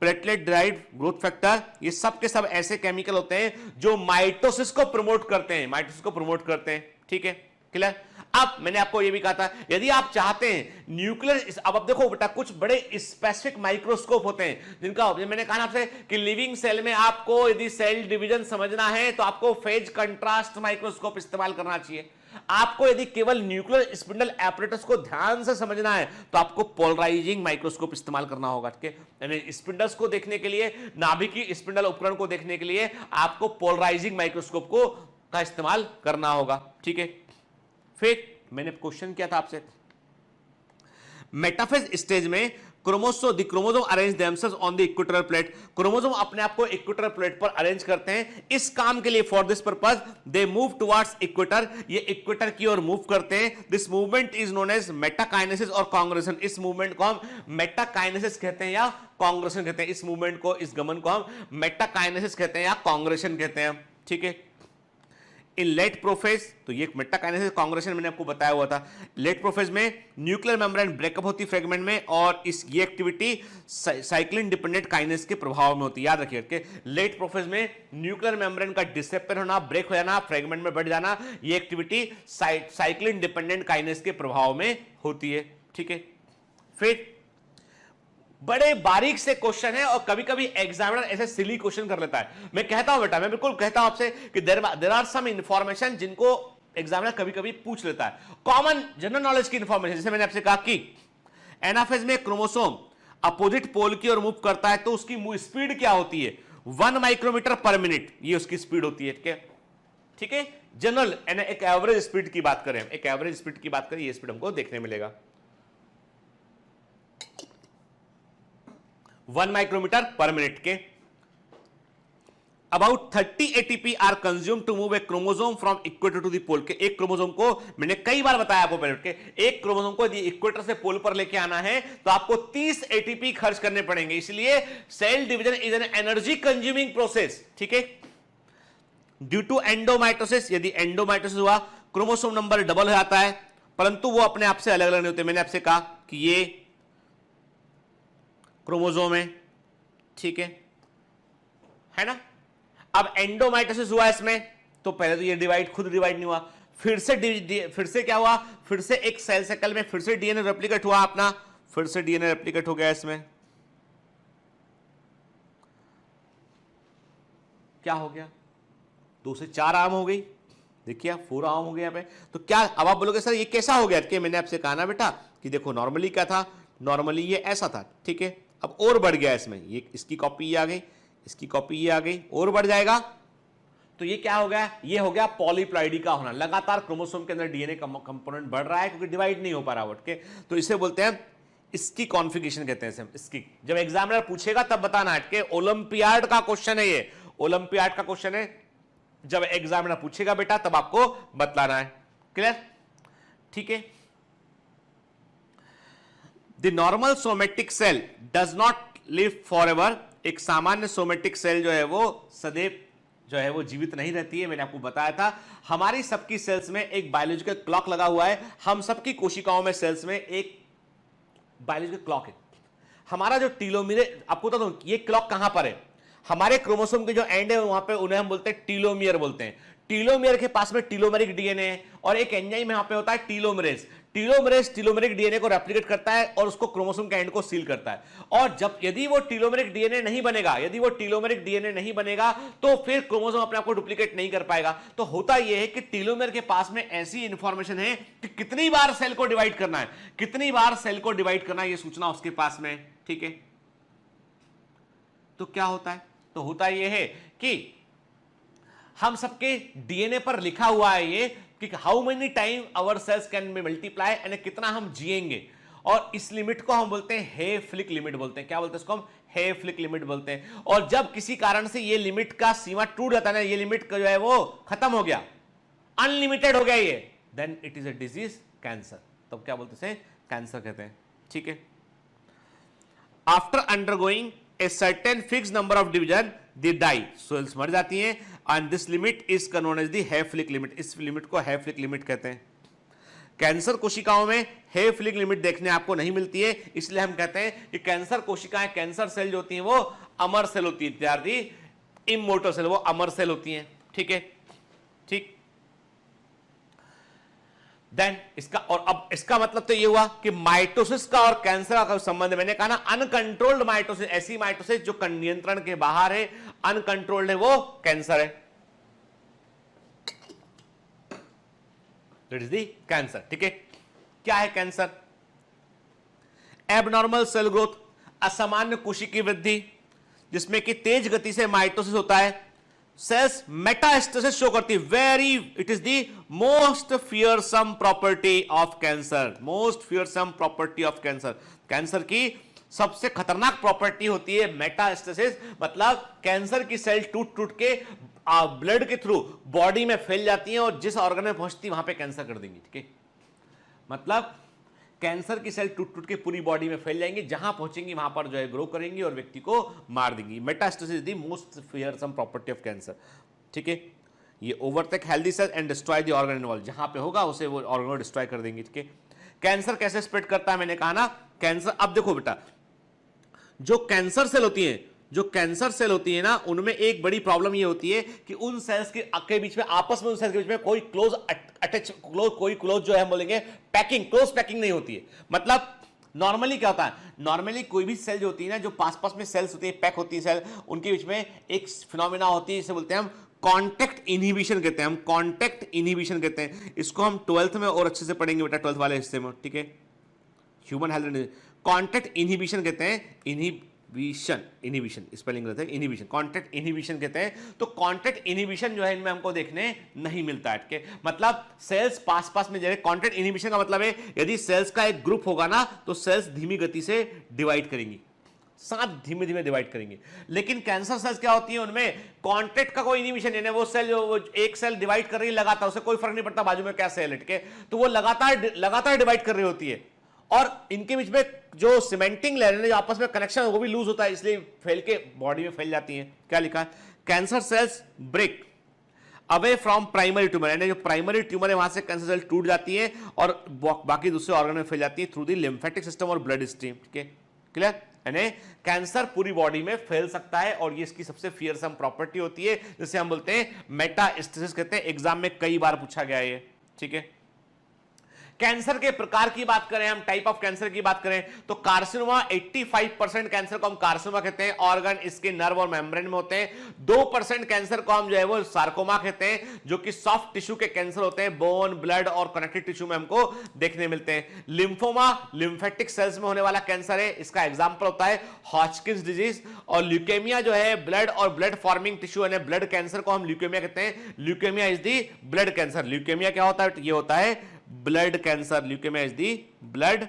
platelet derived growth factor, ये सब के सब ऐसे केमिकल होते हैं जो माइटोसिस को प्रमोट करते हैं, माइटोसिस को प्रमोट करते हैं, ठीक है, क्लियर। अब मैंने आपको ये भी कहा था, यदि आप चाहते हैं न्यूक्लियर, अब देखो बेटा, कुछ बड़े स्पेसिफिक माइक्रोस्कोप होते हैं जिनका, मैंने कहा आपसे कि लिविंग सेल में आपको यदि सेल डिवीजन समझना है तो आपको फेज कंट्रास्ट माइक्रोस्कोप इस्तेमाल करना चाहिए। आपको यदि केवल न्यूक्लियर स्पिंडल एपरेटस को ध्यान से समझना है तो आपको पोलराइजिंग माइक्रोस्कोप इस्तेमाल करना होगा, ठीक है। यानी स्पिंडल्स को देखने के लिए, नाभिकीय स्पिंडल उपकरण को देखने के लिए आपको पोलराइजिंग माइक्रोस्कोप का इस्तेमाल करना होगा, ठीक है। फिर मैंने क्वेश्चन किया था आपसे, मेटाफेज स्टेज में chromosome arrange themselves on the equatorial plate, chromosome अपने आप को इक्वेटोरियल प्लेट पर अरेंज करते हैं। इस काम के लिए, for this purpose they move towards equator, ये इक्वेटर की ओर मूव करते हैं। This movement is known as metakinesis और कांग्रेशन, इस मूवमेंट को हम मेटाकाइनेसिस कहते हैं या कांग्रेशन कहते हैं, इस मूवमेंट को, इस गमन को हम मेटाकाइनेसिस कहते हैं या कांग्रेशन कहते हैं, ठीक है। इन लेट प्रोफेज, तो ये मेटाकाइनेसिस कांग्रेशन मैंने आपको बताया हुआ था। लेट प्रोफेज में न्यूक्लियर मेम्ब्रेन ब्रेकअप होती है फ्रेगमेंट में, और ये एक्टिविटी साइक्लिन डिपेंडेंट काइनेस के प्रभाव में होती है, याद रखिए। लेट प्रोफेज में न्यूक्लियर मेम्ब्रेन का डिसेपर होना, ब्रेक हो जाना, फ्रेगमेंट में बढ़ जाना, ये एक्टिविटी साइक्लिन डिपेंडेंट काइनेस के प्रभाव में होती है, ठीक है। फिर बड़े बारीक से क्वेश्चन है और कभी कभी एग्जामिनर ऐसे सिली क्वेश्चन कर लेता है। मैं कहता हूं बेटा, मैं बिल्कुल कहता हूं आपसे कि देयर आर सम इंफॉर्मेशन जिनको एग्जामिनर कभी कभी पूछ लेता है, कॉमन जनरल नॉलेज की इंफॉर्मेशन। जैसे मैंने आपसे कहा कि एनाफेज में क्रोमोसोम अपोजिट पोल की ओर मूव करता है तो उसकी स्पीड क्या होती है, 1 माइक्रोमीटर पर मिनट, ये उसकी स्पीड होती है, ठीक है। जनरल एक एवरेज स्पीड की बात करें, एक एवरेज स्पीड की बात करें, ये स्पीड हमको देखने मिलेगा 1 माइक्रोमीटर पर मिनट के। About 30 ATP are consume to move a chromosome from equator to the pole के। एक क्रोमोसोम को, मैंने कई बार बताया आपको पहले के, एक क्रोमोसोम को यदि इक्वेटर से पोल पर लेके आना है तो आपको 30 ATP खर्च करने पड़ेंगे, इसलिए cell division is an energy consuming process, ठीक है। ड्यू टू एंडोमाइटोसिस, यदि एंडोमाइटोसिस हुआ क्रोमोसोम नंबर डबल हो जाता है, परंतु वो अपने आप से अलग अलग नहीं होते। मैंने आपसे कहा कि ये क्रोमोसोम है, ठीक है ना। अब एंडोमाइटोसिस हुआ इसमें, तो पहले तो ये खुद डिवाइड नहीं हुआ, फिर से क्या हुआ, फिर से एक सेल साइकिल में फिर से डीएनए रेप्लिकेट हुआ अपना, फिर से डीएनए रेप्लिकेट हो गया इसमें, क्या हो गया, 2 से 4 आर्म हो गई, देखिए 4 आर्म हो गया यहाँ पे। तो क्या अब आप बोलोगे सर ये कैसा हो गया, कि मैंने आपसे कहा ना बेटा कि देखो नॉर्मली क्या था, नॉर्मली ये ऐसा था, ठीक है। अब और बढ़ गया इसमें, ये इसकी कॉपी ये आ गई, इसकी कॉपी ये आ गई, और बढ़ जाएगा तो ये क्या हो गया, ये हो गया पॉलीप्लॉइडी का होना। लगातार क्रोमोसोम के अंदर डीएनए कंपोनेंट बढ़ रहा है क्योंकि डिवाइड नहीं हो पा रहा उठ के, तो इसे बोलते हैं इसकी कॉन्फ़िगरेशन कहते हैं इसकी। जब एग्जामिनर पूछेगा तब बताना है, ओलंपियाड का क्वेश्चन है ये, ओलंपियाड का क्वेश्चन है, जब एग्जामिनर पूछेगा बेटा तब आपको बतलाना है, क्लियर? ठीक है। The normal somatic cell does not live for ever. एक सामान्य सोमेटिक सेल जो है वो सदैव जो है वो जीवित नहीं रहती है। मैंने आपको बताया था हमारी सबकी सेल्स में एक बायोलॉजिकल क्लॉक लगा हुआ है। हम सबकी कोशिकाओं में सेल्स में एक बायोलॉजिकल क्लॉक है। हमारा जो टीलोमियर, आपको बता दूं ये क्लॉक कहां पर है, हमारे क्रोमोसोम के जो एंड है वहां पे उन्हें हम बोलते हैं टीलोमियर बोलते हैं। टीलोमियर के पास में टीलोमेरिक डीएनए है और एक एंजाइम यहां पे होता है टीलोमरेज। टीलोमरेज टीलोमेरिक डीएनए को रेप्लिकेट करता है और उसको क्रोमोसोम के एंड को सील करता है। और जब यदि वो टीलोमेरिक डीएनए नहीं बनेगा तो फिर क्रोमोसोम अपने आप को डुप्लीकेट नहीं कर पाएगा। तो होता यह है कि टीलोमेर के पास में ऐसी इंफॉर्मेशन है कि कितनी बार सेल को डिवाइड करना है, यह सूचना उसके पास में। ठीक है, तो क्या होता है, तो होता यह है कि हम सबके डीएनए पर लिखा हुआ है ये कि how many time our cells can be multiply, यानी कितना हम जिएंगे। और इस लिमिट को हम बोलते हैं हेफ्लिक लिमिट बोलते हैं। क्या बोलते हैं इसको हम? हेफ्लिक लिमिट बोलते हैं। और जब किसी कारण से ये लिमिट का सीमा टूट जाता है ना, ये लिमिट का जो है वो खत्म हो गया, अनलिमिटेड हो गया ये, then it is a disease, cancer. तो क्या बोलते हैं? कैंसर कहते हैं। ठीक है। After undergoing a certain fix number of division they die, cells मर जाती हैं। And this limit is known as the Hayflick limit. इस लिमिट को हेफ्लिक लिमिट कहते हैं। कैंसर कोशिकाओं में हेफ्लिक लिमिट देखने आपको नहीं मिलती है, इसलिए हम कहते हैं कि कैंसर कोशिकाएं, कैंसर सेल जो होती हैं वो अमर सेल होती है। They are the immortal cell, वो अमर सेल होती हैं। ठीक है, ठीक। देन इसका, और अब इसका मतलब तो ये हुआ कि माइटोसिस का और कैंसर का संबंध, मैंने कहा ना अनकंट्रोल्ड माइटोसिस, ऐसी माइटोसिस जो नियंत्रण के बाहर है, अनकंट्रोल्ड है, वो कैंसर है। That is the cancer. ठीक है, क्या है कैंसर? एबनॉर्मल सेल ग्रोथ, असामान्य कोशिकीय वृद्धि जिसमें कि तेज गति से माइटोसिस होता है। सेल्स मेटास्टेसिस शो करती है। It is the most fearsome property of cancer. Cancer की सबसे खतरनाक प्रॉपर्टी होती है मेटास्टेसिस, मतलब कैंसर की सेल टूट टूट के ब्लड के थ्रू बॉडी में फैल जाती हैं और जिस ऑर्गन में पहुंचती वहां पे कैंसर कर देंगी। ठीक है, मतलब कैंसर की सेल टूट टूट के पूरी बॉडी में फैल जाएंगी, जहां पहुंचेंगी वहां पर जो है ग्रो करेंगी और व्यक्ति को मार देंगी। Metastasis is the most fearsome property of cancer. ठीक है, ये overtake healthy cell and destroy the organ involve, जहां पे होगा उसे वो ऑर्गन को डिस्ट्रॉय कर देंगे। ठीक है, कैंसर कैसे स्प्रेड करता है, मैंने कहा ना कैंसर। अब देखो बेटा, जो कैंसर सेल होती है ना, उनमें एक बड़ी प्रॉब्लम ये होती है कि उन सेल्स के बीच में, आपस में उन सेल्स के बीच में कोई क्लोज जो है हम बोलेंगे क्लोज पैकिंग नहीं होती है। मतलब नॉर्मली क्या होता है, नॉर्मली कोई भी सेल जो होती है ना, जो पास में सेल्स होती है, पैक होती है सेल, उनके बीच में एक फिनोमेना होती है, इसे बोलते हैं हम कॉन्टैक्ट इनहिबिशन कहते हैं। इसको हम 12th में और अच्छे से पढ़ेंगे बेटा, 12th वाले हिस्से में। ठीक है, ह्यूमन हेल्थ कॉन्टैक्ट इनहिबिशन कहते हैं। इनहिबिशन स्पेलिंग रहता है, इनहिबिशन, कॉन्टैक्ट इनहिबिशन कहते हैं। तो कॉन्टैक्ट इनहिबिशन जो है इनमें हमको देखने नहीं मिलता है। मतलब सेल्स पास में जगह, कॉन्टैक्ट इनहिबिशन का मतलब है यदि सेल्स का एक ग्रुप होगा ना तो सेल्स धीमी गति से डिवाइड करेंगी, साथ धीमे धीमे डिवाइड करेंगे। लेकिन कैंसर सेल्स क्या होती है, उनमें कॉन्टैक्ट का कोई इनहिबिशन नहीं है। वो सेल जो एक सेल डिवाइड कर रही है लगातार, उसे कोई फर्क नहीं पड़ता बाजू में क्या सेल है। ठीक है, तो वो लगातार डिवाइड कर रही होती है और इनके बीच में जो सीमेंटिंग लेयर है, जो आपस में कनेक्शन है, वो भी लूज होता है, इसलिए फैल के बॉडी में फैल जाती है। क्या लिखा है, cancer cells break away from primary tumour, यानी जो प्राइमरी ट्यूमर है वहां से कैंसर सेल टूट जाती है और बाकी दूसरे ऑर्गन में फैल जाती है थ्रू द लिम्फेटिक सिस्टम और ब्लड स्ट्रीम। ठीक है, क्लियर? यानी कैंसर पूरी बॉडी में फैल सकता है और ये इसकी सबसे फियरसम प्रॉपर्टी होती है, जिसे हम बोलते हैं मेटास्टेसिस कहते हैं। एग्जाम में कई बार पूछा गया है। ठीक है, कैंसर के प्रकार की बात करें, हम टाइप ऑफ कैंसर की बात करें तो कार्सिनोमा 85% कैंसर को हम कार्सिनोमा कहते हैं, ऑर्गन इसके नर्व और मेम्ब्रेन में होते हैं। 2% कैंसर को हम जो है वो सार्कोमा कहते हैं, जो कि सॉफ्ट टिश्यू के कैंसर होते हैं, बोन, ब्लड और कनेक्टिव टिश्यू में हमको देखने मिलते हैं। लिम्फोमा लिम्फेटिक सेल्स में होने वाला कैंसर है, इसका एग्जाम्पल होता है हॉजकिंस डिजीज। और ल्यूकेमिया जो है ब्लड और ब्लड फॉर्मिंग टिश्यू यानी ब्लड कैंसर को हम ल्यूकेमिया कहते हैं। Leukaemia is the blood cancer. Leukaemia क्या होता है, ये होता है blood cancer. Leukaemia is the blood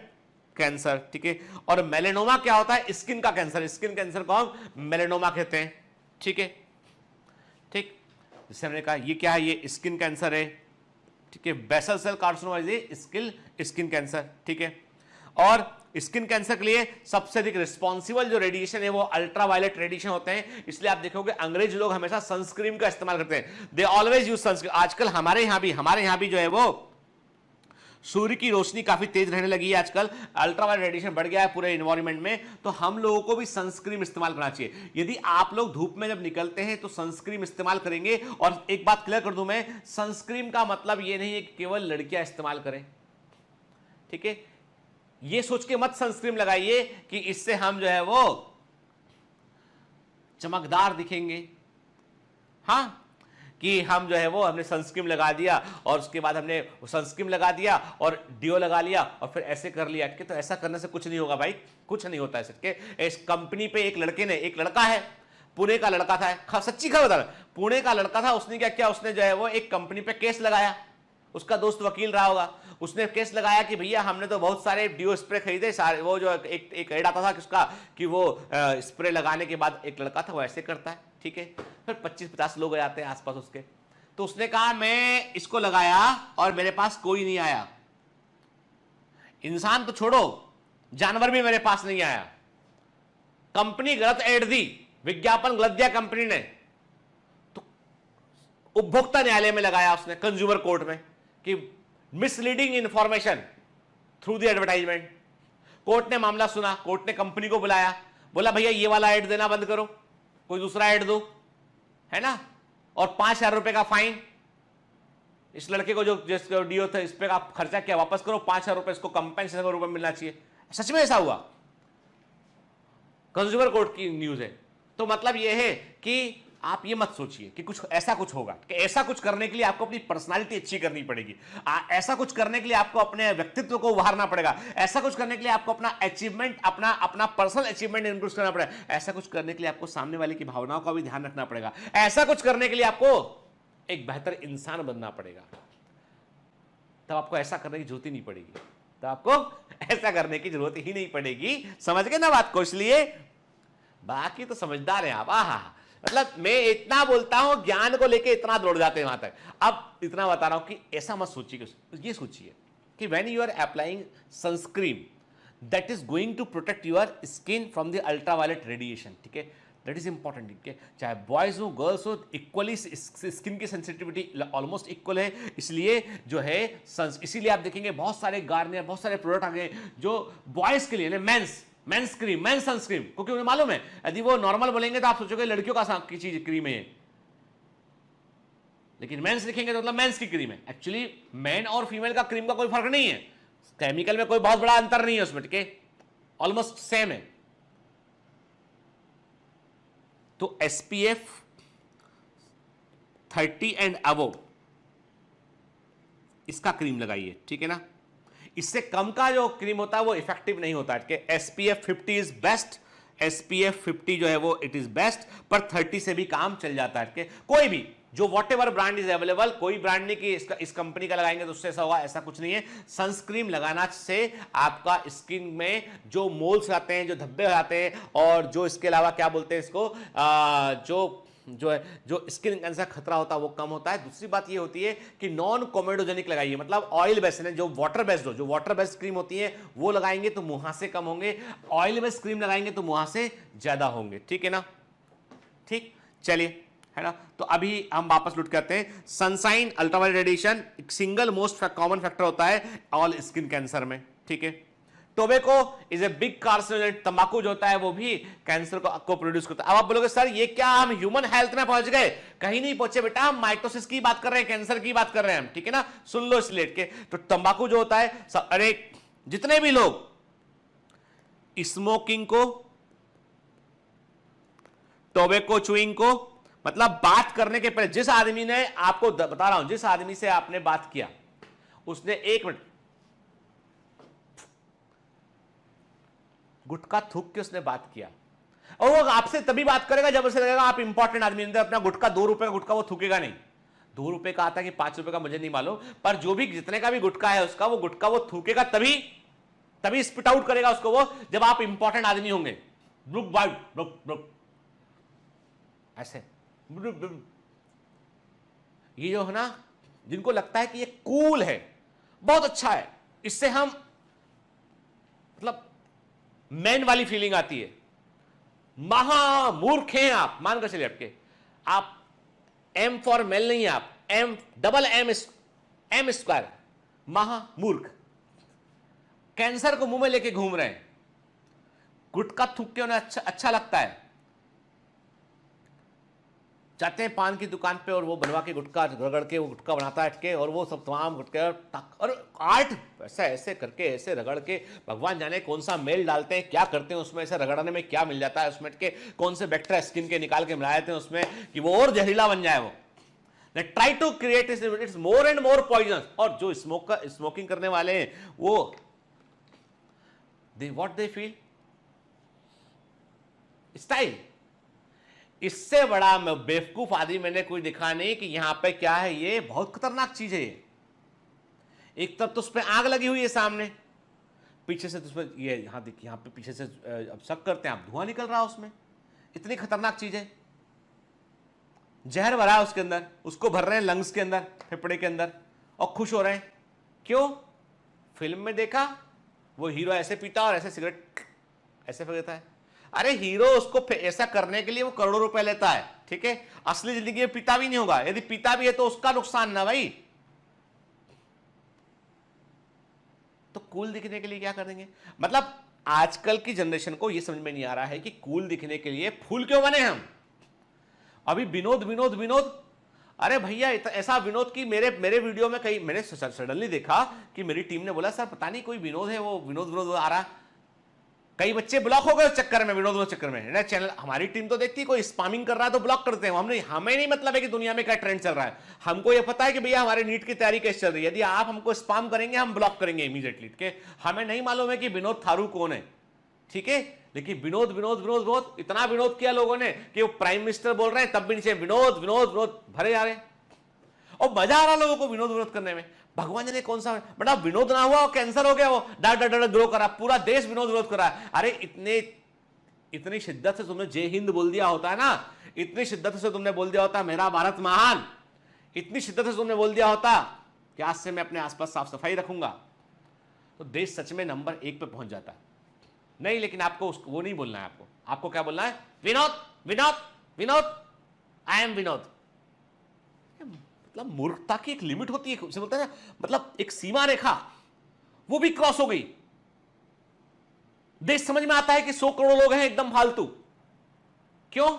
cancer. ठीक है, और मेलेनोमा क्या होता है, स्किन का कैंसर। स्किन कैंसर को हम मेलेनोमा कहते हैं। ठीक है, ठीक, जैसे हमने कहा ये क्या है, ये स्किन कैंसर है। ठीक है। Basal cell carcinoma is skin cancer, ठीक है। और स्किन कैंसर के लिए सबसे अधिक रिस्पॉन्सिबल जो रेडिएशन है वो अल्ट्रावायलेट रेडिएशन होते हैं, इसलिए आप देखोगे अंग्रेज लोग हमेशा सनस्क्रीन का इस्तेमाल करते हैं, दे ऑलवेज यूज सनस्क्रीन। आजकल हमारे यहां भी जो है वो सूर्य की रोशनी काफी तेज रहने लगी है, आजकल अल्ट्रावायलेट रेडिएशन बढ़ गया है पूरे एनवायरनमेंट में, तो हम लोगों को भी सनस्क्रीन इस्तेमाल करना चाहिए। यदि आप लोग धूप में जब निकलते हैं तो सनस्क्रीन इस्तेमाल करेंगे। और एक बात क्लियर कर दूं मैं, सनस्क्रीन का मतलब ये नहीं है कि केवल लड़कियां इस्तेमाल करें, ठीक है। ये सोच के मत सनस्क्रीन लगाइए कि इससे हम जो है वो चमकदार दिखेंगे, हाँ, कि हम जो है वो हमने सनस्क्रीन लगा दिया और उसके बाद हमने सनस्क्रीन लगा दिया और डिओ लगा लिया और फिर ऐसे कर लिया कि, तो ऐसा करने से कुछ नहीं होगा भाई, कुछ नहीं होता है। इस कंपनी पे एक लड़का है, पुणे का लड़का था, सच्ची खबर बता रहा, पुणे का लड़का था, उसने क्या किया, उसने जो है वो एक कंपनी पे केस लगाया, उसका दोस्त वकील रहा होगा, उसने केस लगाया कि भैया हमने तो बहुत सारे डिओ स्प्रे खरीदे, सारे वो जो एक ऐड आता था किसका कि वो स्प्रे लगाने के बाद एक लड़का था वो ऐसे करता है, ठीक है। फिर 25-50 लोग आते हैं आसपास उसके, तो उसने कहा मैं इसको लगाया और मेरे पास कोई नहीं आया। इंसान तो छोड़ो, जानवर भी मेरे पास नहीं आया। कंपनी गलत ऐड दी, विज्ञापन गलत दिया कंपनी ने, तो उपभोक्ता न्यायालय में लगाया उसने, कंज्यूमर कोर्ट में, कि misleading information through the advertisement. Court ने मामला सुना, कोर्ट ने कंपनी को बुलाया, बोला भैया ये वाला ऐड देना बंद करो, कोई दूसरा ऐड दो, है ना, और 5,000 रुपए का फाइन। इस लड़के को जो जिसको डिओ था इस पे का खर्चा किया वापस करो, 5,000 रुपए इसको कंपेंसेशन के रूप में मिलना चाहिए। सच में ऐसा हुआ, कंज्यूमर कोर्ट की न्यूज है। तो मतलब यह है कि आप ये मत सोचिए कि कुछ ऐसा कुछ होगा, कि ऐसा कुछ करने के लिए आपको अपनी पर्सनालिटी अच्छी करनी पड़ेगी, ऐसा कुछ करने के लिए आपको अपने व्यक्तित्व को उभारना पड़ेगा, ऐसा कुछ करने के लिए आपको अपना अचीवमेंट, अपना पर्सनल अचीवमेंट इंप्रूव करना पड़ेगा, ऐसा कुछ करने के लिए आपको सामने वाले की भावनाओं का भी ध्यान रखना पड़ेगा, ऐसा कुछ करने के लिए आपको एक बेहतर इंसान बनना पड़ेगा। तब आपको ऐसा करने की जरूरत ही नहीं पड़ेगी, तब आपको ऐसा करने की जरूरत ही नहीं पड़ेगी। समझ गए ना बात को? इसलिए बाकी तो समझदार हैं आप। मतलब मैं इतना बोलता हूं, ज्ञान को लेके इतना दौड़ जाते हैं वहां तक। अब इतना बता रहा हूं कि ऐसा मत सोचिए, ये सोचिए कि when you are applying sunscreen that is going to protect your skin from the ultraviolet radiation, ठीक है, दैट इज इंपॉर्टेंट, ठीक है। चाहे बॉयज हो गर्ल्स हो, इक्वली स्किन की सेंसिटिविटी ऑलमोस्ट इक्वल है, इसलिए जो है इसीलिए आप देखेंगे बहुत सारे गार्नियर, बहुत सारे प्रोडक्ट आ गए जो बॉयज के लिए, मेंस क्रीम, मेंस सनस्क्रीन, क्योंकि उन्हें मालूम है यदि वो नॉर्मल बोलेंगे तो आप सोचोगे लड़कियों की चीज क्रीम है, लेकिन मेंस लिखेंगे तो मतलब मेंस की क्रीम है। एक्चुअली मैन और फीमेल का क्रीम का कोई फर्क नहीं है, केमिकल में कोई बहुत बड़ा अंतर नहीं है उसमें, ठीक है, ऑलमोस्ट सेम है। तो SPF 30 एंड अबव इसका क्रीम लगाइए, ठीक है ना। इससे कम का जो क्रीम होता है वो इफेक्टिव नहीं होता है। SPF 50 इज बेस्ट, SPF 50 जो है वो इट इज बेस्ट, पर 30 से भी काम चल जाता है। कोई भी जो what ever brand is available, कोई ब्रांड नहीं कि इस कंपनी का लगाएंगे तो उससे ऐसा होगा, ऐसा कुछ नहीं है। सनस्क्रीन लगाना से आपका स्किन में जो मोल्स आते हैं, जो धब्बे आते हैं, और जो इसके अलावा क्या बोलते हैं इसको, जो स्किन कैंसर खतरा होता है वो कम होता है। दूसरी बात ये होती है कि नॉन कोमेडोजेनिक लगाइए, मतलब ऑयल बेस्ड है, जो वाटर बेस्ड क्रीम होती है वो लगाएंगे तो मुहासे कम होंगे, ऑयल बेस्ड क्रीम लगाएंगे तो मुहासे ज्यादा होंगे, ठीक है ना। ठीक, चलिए, है ना। तो अभी हम वापस लुट करते हैं। सनसाइन अल्ट्रावायलेट रेडिएशन एक सिंगल मोस्ट कॉमन फैक्टर होता है ऑल स्किन कैंसर में, ठीक है। Tobacco is a big carcinogen, तंबाकू जो होता है वो भी कैंसर को प्रोड्यूस करता है। अब आप बोलोगे सर ये क्या हम ह्यूमन हेल्थ में पहुंच गए? कहीं नहीं पहुंचे बेटा, हम माइटोसिस की बात कर रहे हैं, कैंसर की बात कर रहे हैं हम, ठीक है ना। सुन लो स्लेट के। तो तंबाकू जो होता है, अरे जितने भी लोग स्मोकिंग को, टोबैको च्यूइंग को, मतलब बात करने के पहले जिस आदमी ने, आपको बता रहा हूं, जिस आदमी से आपने बात किया उसने 1 मिनट गुटखा थूक के उसने बात किया, और वो आपसे तभी बात करेगा जब उसे लगेगा आप इंपॉर्टेंट आदमी। अपना गुटखा 2 रुपए का गुटखा वो थूकेगा नहीं। 2 रुपए का आता है कि 5 रुपए का मुझे नहीं मालूम, पर जो भी जितने का भी गुटखा है उसका, वो गुटखा वो थूकेगा तभी स्पिट आउट करेगा उसको वो, जब आप इंपॉर्टेंट आदमी होंगे। ब्रुक बाइट ब्रुक ब्रुक ऐसे। ये जो है ना जिनको लगता है कि ये कूल है, बहुत अच्छा है, इससे हम मतलब मैन वाली फीलिंग आती है, महामूर्ख हैं आप, मानकर चलिए आपके, आप एम फॉर मेल नहीं है, आप एम डबल एम स्क्वायर, महामूर्ख, कैंसर को मुंह में लेके घूम रहे हैं, गुटखा थूक के उन्हें अच्छा लगता है, जाते हैं पान की दुकान पे और वो बनवा के गुटखा रगड़ के वो गुटखा बनाता है अटके, और वो सब तमाम गुटके और आर्ट ऐसा ऐसे करके ऐसे रगड़ के, भगवान जाने कौन सा मेल डालते हैं, क्या करते हैं उसमें, ऐसे रगड़ने में क्या मिल जाता है उसमें के, कौन से बैक्टीरिया स्किन के निकाल के मिला देते हैं उसमें कि वो और जहरीला बन जाए। वो try to create its more and more poisonous. और जो स्मोकिंग करने वाले हैं वो व्हाट दे फील स्टाइल। इससे बड़ा बेवकूफ आदमी मैंने कोई दिखा नहीं कि यहां पे क्या है, ये बहुत खतरनाक चीज है ये। एक तरफ तो उस पर आग लगी हुई है सामने, पीछे से तो उसमें ये यहां देखिए, यहां पे पीछे से अब शक करते हैं आप, धुआं निकल रहा है उसमें, इतनी खतरनाक चीज है, जहर भरा है उसके अंदर, उसको भर रहे हैं लंग्स के अंदर, फेफड़े के अंदर, और खुश हो रहे हैं। क्यों? फिल्म में देखा वो हीरो ऐसे पीता और ऐसे सिगरेट ऐसे फेंकता है। अरे हीरो उसको ऐसा करने के लिए वो करोड़ों रुपए लेता है, ठीक है, असली जिंदगी में पीता भी नहीं होगा, यदि पीता भी है तो उसका नुकसान ना भाई। तो कूल दिखने के लिए क्या करेंगे? मतलब आजकल की जनरेशन को यह समझ में नहीं आ रहा है कि कूल दिखने के लिए फूल क्यों बने हम। अभी विनोद विनोद विनोद, अरे भैया ऐसा विनोद की मेरे वीडियो में कई, मैंने सडनली देखा कि मेरी टीम ने बोला सर पता नहीं कोई विनोद है, वो विनोद विनोद आ रहा, कई बच्चे ब्लॉक हो गए उस चक्कर में, विनोद चक्कर में ना। चैनल हमारी टीम तो देखती, कोई स्पैमिंग कर रहा है तो ब्लॉक करते हैं, हमें नहीं मतलब है कि दुनिया में क्या ट्रेंड चल रहा है, हमको ये पता है कि भैया हमारे नीट की तैयारी कैसे चल रही है, यदि आप हमको स्पैम करेंगे हम ब्लॉक करेंगे इमीडिएटली, ठीक है। हमें नहीं मालूम है कि विनोद थारू कौन है, ठीक है, लेकिन विनोद विनोद विनोद विनोद इतना विनोद किया लोगों ने कि वो प्राइम मिनिस्टर बोल रहे हैं तब भी नीचे विनोद विनोद विनोद भरे जा रहे हैं, और मजा आ रहा लोगों को विनोद विनोद करने में। भगवान जाने कौन सा बड़ा विनोद ना हुआ, कैंसर हो गया, वो डर ग्रो करा, पूरा देश विनोद विनोद करा। अरे इतनी शिद्दत से तुमने जय हिंद बोल दिया होता है ना, इतनी शिद्दत से तुमने बोल दिया होता मेरा भारत महान, इतनी शिद्दत से तुमने बोल दिया होता कि आज से मैं अपने आसपास साफ सफाई रखूंगा, तो देश सच में नंबर 1 पे पहुंच जाता है। नहीं, लेकिन आपको वो नहीं बोलना है, आपको क्या बोलना है? Vinod Vinod Vinod, I am Vinod. मतलब मूर्खता की एक लिमिट होती है, उसे बोलते हैं ना, मतलब एक सीमा रेखा वो भी क्रॉस हो गई। देश समझ में आता है कि 100 करोड़ लोग हैं एकदम फालतू। क्यों?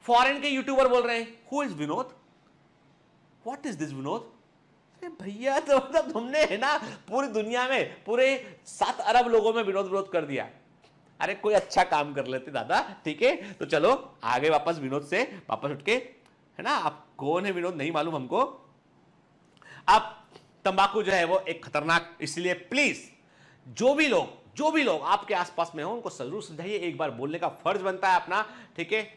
फॉरेन के यूट्यूबर बोल रहे हैं who is Vinod, what is this Vinod. भैया तो मतलब तुमने है ना पूरी दुनिया में पूरे 7 अरब लोगों में विनोद विरोध कर दिया। अरे कोई अच्छा काम कर लेते दादा, ठीक है, तो चलो आगे वापस विनोद से वापस उठ के, है ना, आप कौन है विनोद नहीं मालूम हमको। अब तंबाकू जो है वो एक खतरनाक, इसलिए प्लीज जो भी लोग आपके आसपास में हो उनको जरूर समझाइए, एक बार बोलने का फर्ज बनता है अपना, ठीक है,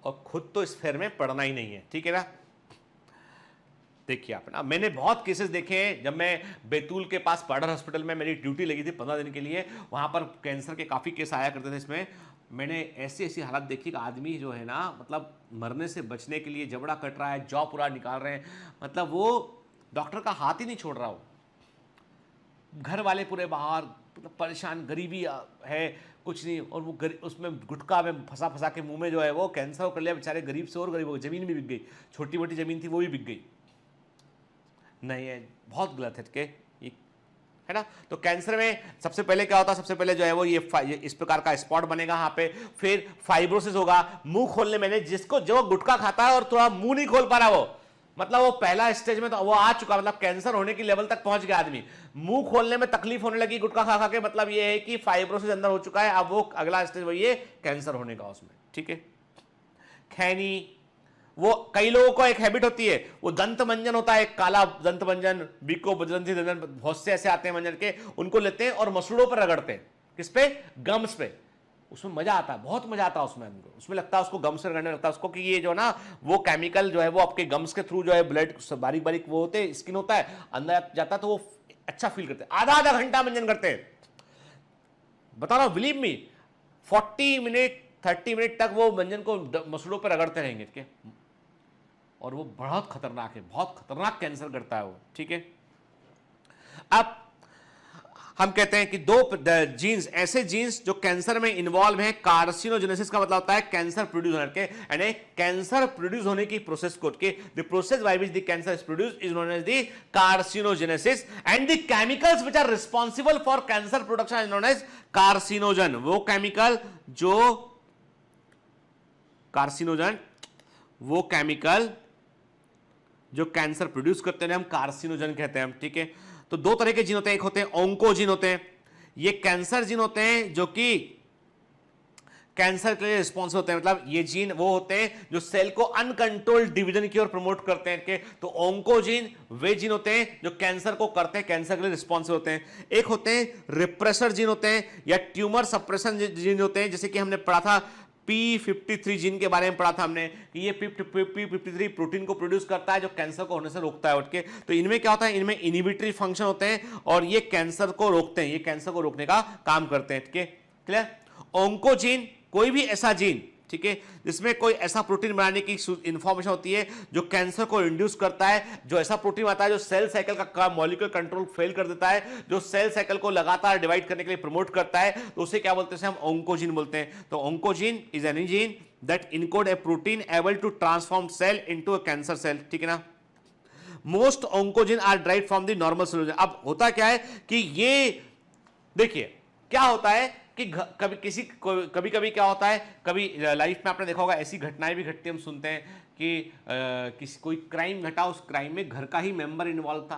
और खुद तो इस फेर में पड़ना ही नहीं है, ठीक है ना। देखिए आप ना, मैंने बहुत केसेस देखे हैं, जब मैं बैतूल के पास पाडर हॉस्पिटल में मेरी ड्यूटी लगी थी 15 दिन के लिए, वहां पर कैंसर के काफ़ी केस आया करते थे। इसमें मैंने ऐसी हालत देखी कि आदमी जो है ना, मतलब मरने से बचने के लिए जबड़ा कट रहा है, जॉ पूरा निकाल रहे हैं, मतलब वो डॉक्टर का हाथ ही नहीं छोड़ रहा हो, घर वाले पूरे बाहर, मतलब परेशान, गरीबी है कुछ नहीं, और वो उसमें गुटखा में फंसा के मुंह में जो है वो कैंसर कर लिया बेचारे, गरीब से और गरीब हो गए, जमीन भी बिक गई, छोटी मोटी जमीन थी वो भी बिक गई। नहीं है, बहुत गलत है के, है ना। तो कैंसर में सबसे पहले क्या होता है, सबसे पहले जो है वो ये इस प्रकार का स्पॉट बनेगा यहाँ पे, फिर फाइब्रोसिस होगा, मुंह खोलने में, जिसको जो गुटखा खाता है और थोड़ा मुंह नहीं खोल पा रहा वो, मतलब वो पहला स्टेज में तो वो आ चुका, मतलब कैंसर होने की लेवल तक पहुंच गया आदमी, मुंह खोलने में तकलीफ होने लगी गुटखा खा के, मतलब ये है कि फाइब्रोसिस अंदर हो चुका है, अब वो अगला स्टेज वही है कैंसर होने का उसमें, ठीक है। खैनी, वो कई लोगों को एक हैबिट होती है, वो दंत मंजन होता है, एक काला दंत मंजन, बिको बजरंती दंत, बहुत से ऐसे आते हैं मंजन के, उनको लेते हैं और मसूड़ों पर रगड़ते हैं, किस पे? गम्स पे। उसमें मजा आता है, बहुत मजा आता है उसमें लगता है उसको गम्स से रगड़ने लगता है उसको कि ये जो ना वो केमिकल जो है वो आपके गम्स के थ्रू जो है ब्लड बारीक बारीक वो होते हैं, स्किन होता है, अंदर जाता है तो वो अच्छा फील करते हैं। आधा घंटा मंजन करते हैं, बता रहा हूं, बिलीव मी, 40 मिनट 30 मिनट तक वो मंजन को मसूड़ों पर रगड़ते रहेंगे, और वो बहुत खतरनाक है, बहुत खतरनाक कैंसर करता है वो, ठीक है। अब हम कहते हैं कि दो जीन्स, ऐसे जीन्स जो कैंसर में इन्वॉल्व हैं, कार्सिनोजेनेसिस का मतलब होता है कैंसर प्रोड्यूस होने के, यानी कैंसर प्रोड्यूस होने की प्रोसेस को, the process by which the cancer is produce is known as the carcinogenesis, and the chemicals which are responsible for cancer production is known as carcinogen. वो chemical जो carcinogen, वो chemical जो cancer produce करते हैं हम carcinogen कहते हैं हम, ठीक है। तो दो तरह के जीन होते हैं, एक होते हैं ऑन्कोजीन होते हैं, ये कैंसर जीन होते हैं जो कि कैंसर के लिए रिस्पॉन्स होते हैं, मतलब ये जीन वो होते हैं जो सेल को अनकंट्रोल्ड डिवीजन की ओर प्रमोट करते हैं। तो ऑन्कोजीन वे जीन होते हैं जो कैंसर को करते हैं, कैंसर के लिए रिस्पॉन्सिव होते हैं। एक होते हैं रिप्रेसर जीन होते हैं या ट्यूमर सप्रेशन जीन होते हैं, जैसे कि हमने पढ़ा था P53 जीन के बारे में पढ़ा था हमने कि ये P53 प्रोटीन को प्रोड्यूस करता है जो कैंसर को होने से रोकता है, उठ के। तो इनमें क्या होता है, इनमें इनहिबिटरी फंक्शन होते हैं और ये कैंसर को रोकते हैं, ये कैंसर को रोकने का काम करते हैं, ठीक है, क्लियर। ऑन्कोजीन कोई भी ऐसा जीन, ठीक है, जिसमें कोई ऐसा प्रोटीन बनाने की इंफॉर्मेशन होती है जो कैंसर को इंड्यूस करता है, जो ऐसा प्रोटीन आता है जो सेल साइकिल का मॉलिक्यूलर कंट्रोल फेल कर देता है, जो सेल साइकिल को लगातार डिवाइड करने के लिए प्रमोट करता है, तो उसे क्या बोलते हैं, हम ऑन्कोजीन बोलते हैं। तो oncogene is any gene that encode a protein able to transform cell into a cancer cell, ठीक है ना। Most oncogene are derived from the normal cell. अब होता क्या है कि ये देखिए क्या होता है कि कभी कभी क्या होता है, कभी लाइफ में आपने देखा होगा ऐसी घटनाएं भी घटती, हम सुनते हैं कि किसी कोई क्राइम घटा, उस क्राइम में घर का ही मेंबर इन्वॉल्व था,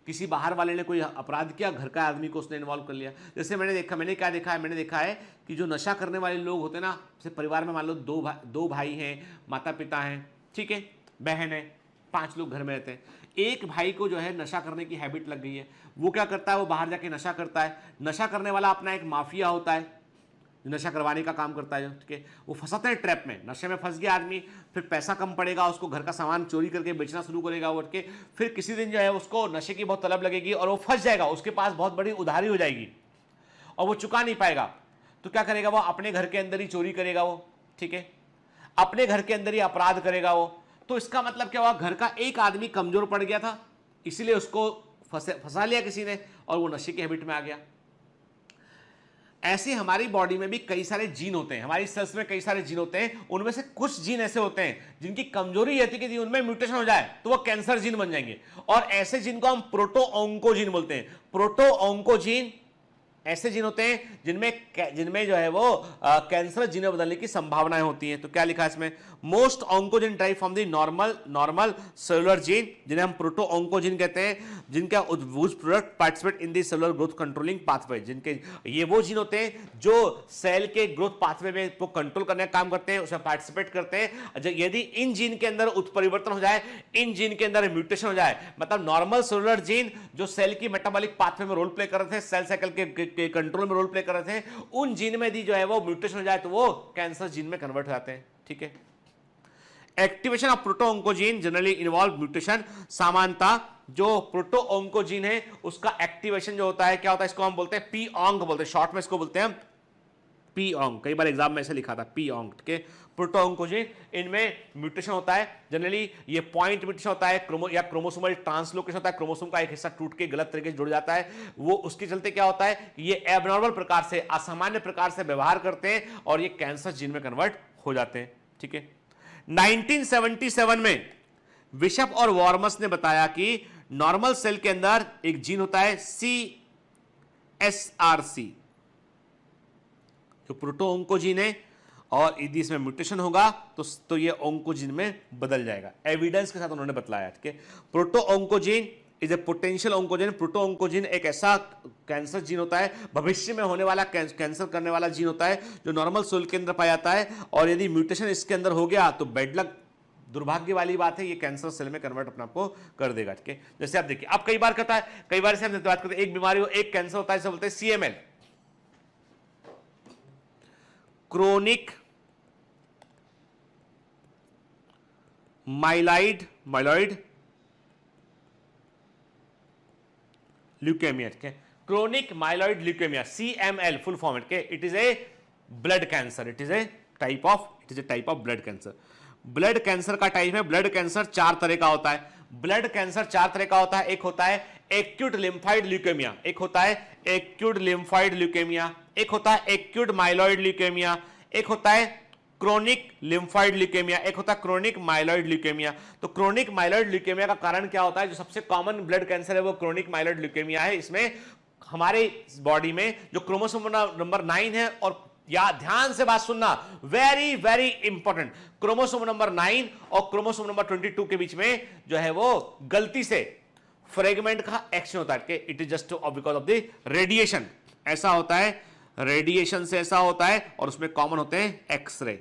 किसी बाहर वाले ने कोई अपराध किया, घर का आदमी को उसने इन्वॉल्व कर लिया। जैसे मैंने क्या देखा है, मैंने देखा है कि जो नशा करने वाले लोग होते हैं ना, जैसे परिवार में मान लो दो भाई हैं, माता पिता हैं, ठीक है, बहन है, 5 लोग घर में रहते हैं। एक भाई को जो है नशा करने की हैबिट लग गई है, वो क्या करता है, वो बाहर जाके नशा करता है। नशा करने वाला अपना एक माफिया होता है जो नशा करवाने का काम करता है, ठीक है, वो फंसाते हैं ट्रैप में, नशे में फंस गया आदमी, फिर पैसा कम पड़ेगा, उसको घर का सामान चोरी करके बेचना शुरू करेगा उठ के, फिर किसी दिन जो है उसको नशे की बहुत तलब लगेगी और वो फंस जाएगा, उसके पास बहुत बड़ी उधारी हो जाएगी और वो चुका नहीं पाएगा। तो क्या करेगा, वो अपने घर के अंदर ही चोरी करेगा वो, ठीक है, अपने घर के अंदर ही अपराध करेगा वो। तो इसका मतलब क्या हुआ, घर का एक आदमी कमजोर पड़ गया था, इसीलिए उसको फंसा लिया किसी ने और वो नशे की हैबिट में आ गया। ऐसे हमारी बॉडी में भी कई सारे जीन होते हैं, हमारी सेल्स में कई सारे जीन होते हैं, उनमें से कुछ जीन ऐसे होते हैं जिनकी कमजोरी रहती है कि उनमें म्यूटेशन हो जाए तो वो कैंसर जीन बन जाएंगे, और ऐसे जीन को हम प्रोटो ऑन्कोजीन बोलते हैं। प्रोटो ऑन्कोजीन ऐसे जीन होते हैं जिनमें जो है वो कैंसर जीन में बदलने की संभावनाएं होती हैं। तो क्या लिखा है इसमें, most oncogene drive from the normal cellular gene, जिन्हें हम प्रोटो ऑन्कोजीन कहते हैं, जिनका product participate in the cellular growth controlling pathway, जिनके ये वो जीन होते हैं जो सेल के ग्रोथ पाथवे में को कंट्रोल करने का काम करते हैं, उसमें पार्टिसिपेट करते हैं। यदि इन जीन के अंदर उत्परिवर्तन हो जाए, इन जीन के अंदर म्यूटेशन हो जाए, मतलब नॉर्मल सेलुलर जीन जो सेल की मेटाबॉलिक पाथवे में रोल प्ले कर रहे थे, सेल साइकिल के कंट्रोल में रोल प्ले कर रहे थे, उन जीन में भी जो है वो म्यूटेशन हो जाए तो वो कैंसर जीन में कन्वर्ट हो जाते हैं, ठीक है। Activation of proto oncogene generally involve mutation. सामान्यतः जो प्रोटो ऑन्कोजीन है उसका एक्टिवेशन जो होता है, क्या होता है, इसको हम बोलते हैं पी ऑन्क बोलते हैं, शॉर्ट में इसको बोलते हैं पी ऑन्क, कई बार एग्जाम में ऐसे लिखा था पी ऑन्क, ठीक है। प्रोटो ऑन्कोजीन, इनमें म्यूटेशन होता है, जनरली ये पॉइंट म्यूटेशन होता है, क्रोमोसोमल ट्रांसलोकेशन होता है, क्रोमोसोम का एक हिस्सा टूट के गलत तरीके से जुड़ जाता है, वो उसके चलते क्या होता है, ये एबनॉर्मल प्रकार से, असामान्य प्रकार से व्यवहार करते हैं और ये कैंसर जीन में कन्वर्ट हो जाते हैं, ठीक है। 1977 में बिशप और वॉर्मस ने बताया कि नॉर्मल सेल के अंदर एक जीन होता है CSRC, जो प्रोटो ऑन्कोजीन है, और यदि इसमें म्यूटेशन होगा तो ये ऑन्कोजीन में बदल जाएगा। एविडेंस के साथ उन्होंने बताया, ठीक है। Proto oncogene is a potential oncogene. Proto oncogene एक ऐसा कैंसर जीन होता है, भविष्य में होने वाला कैंसर करने वाला जीन होता है, जो नॉर्मल सेल के अंदर पाया जाता है, और यदि म्यूटेशन इसके अंदर हो गया तो बेड लक, दुर्भाग्य वाली बात है, ये कैंसर सेल में कन्वर्ट अपने आपको कर देगा, ठीक है। जैसे आप देखिए, अब कई बार कहता है, कई बार से हम बात करते हैं, एक बीमारी हो, एक कैंसर होता है, इसे बोलते हैं CML, क्रोनिक माइलॉइड ल्यूकेमिया, ठीक है। Chronic myeloid leukaemia, CML full form है, it is a blood cancer, it is a type of blood cancer. Blood cancer का टाइप है, ब्लड कैंसर 4 तरह का होता है। ब्लड कैंसर 4 तरह का होता है। एक होता है एक्यूट लिम्फाइड ल्यूकेमिया, एक होता है एक्यूट लिम्फाइड ल्यूकेमिया, एक होता है एक्यूट माइलॉइड ल्यूकेमिया, एक होता है क्रोनिक लिम्फाइड ल्यूकेमिया, एक होता है क्रोनिक माइलॉइड ल्यूकेमिया। तो क्रोनिक माइलॉइड ल्यूकेमिया का कारण क्या होता है? जो सबसे कॉमन ब्लड कैंसर है वो क्रोनिक माइलॉइड ल्यूकेमिया है। इसमें हमारे बॉडी में जो क्रोमोसोम नंबर 9 है, और या ध्यान से बात सुनना, very very important, chromosome number 9 और क्रोमोसोम नंबर 22 के बीच में जो है वो गलती से फ्रेगमेंट का एक्शन होता है। It is just because of the radiation, ऐसा होता है, रेडिएशन से ऐसा होता है, और उसमें कॉमन होते हैं एक्सरे।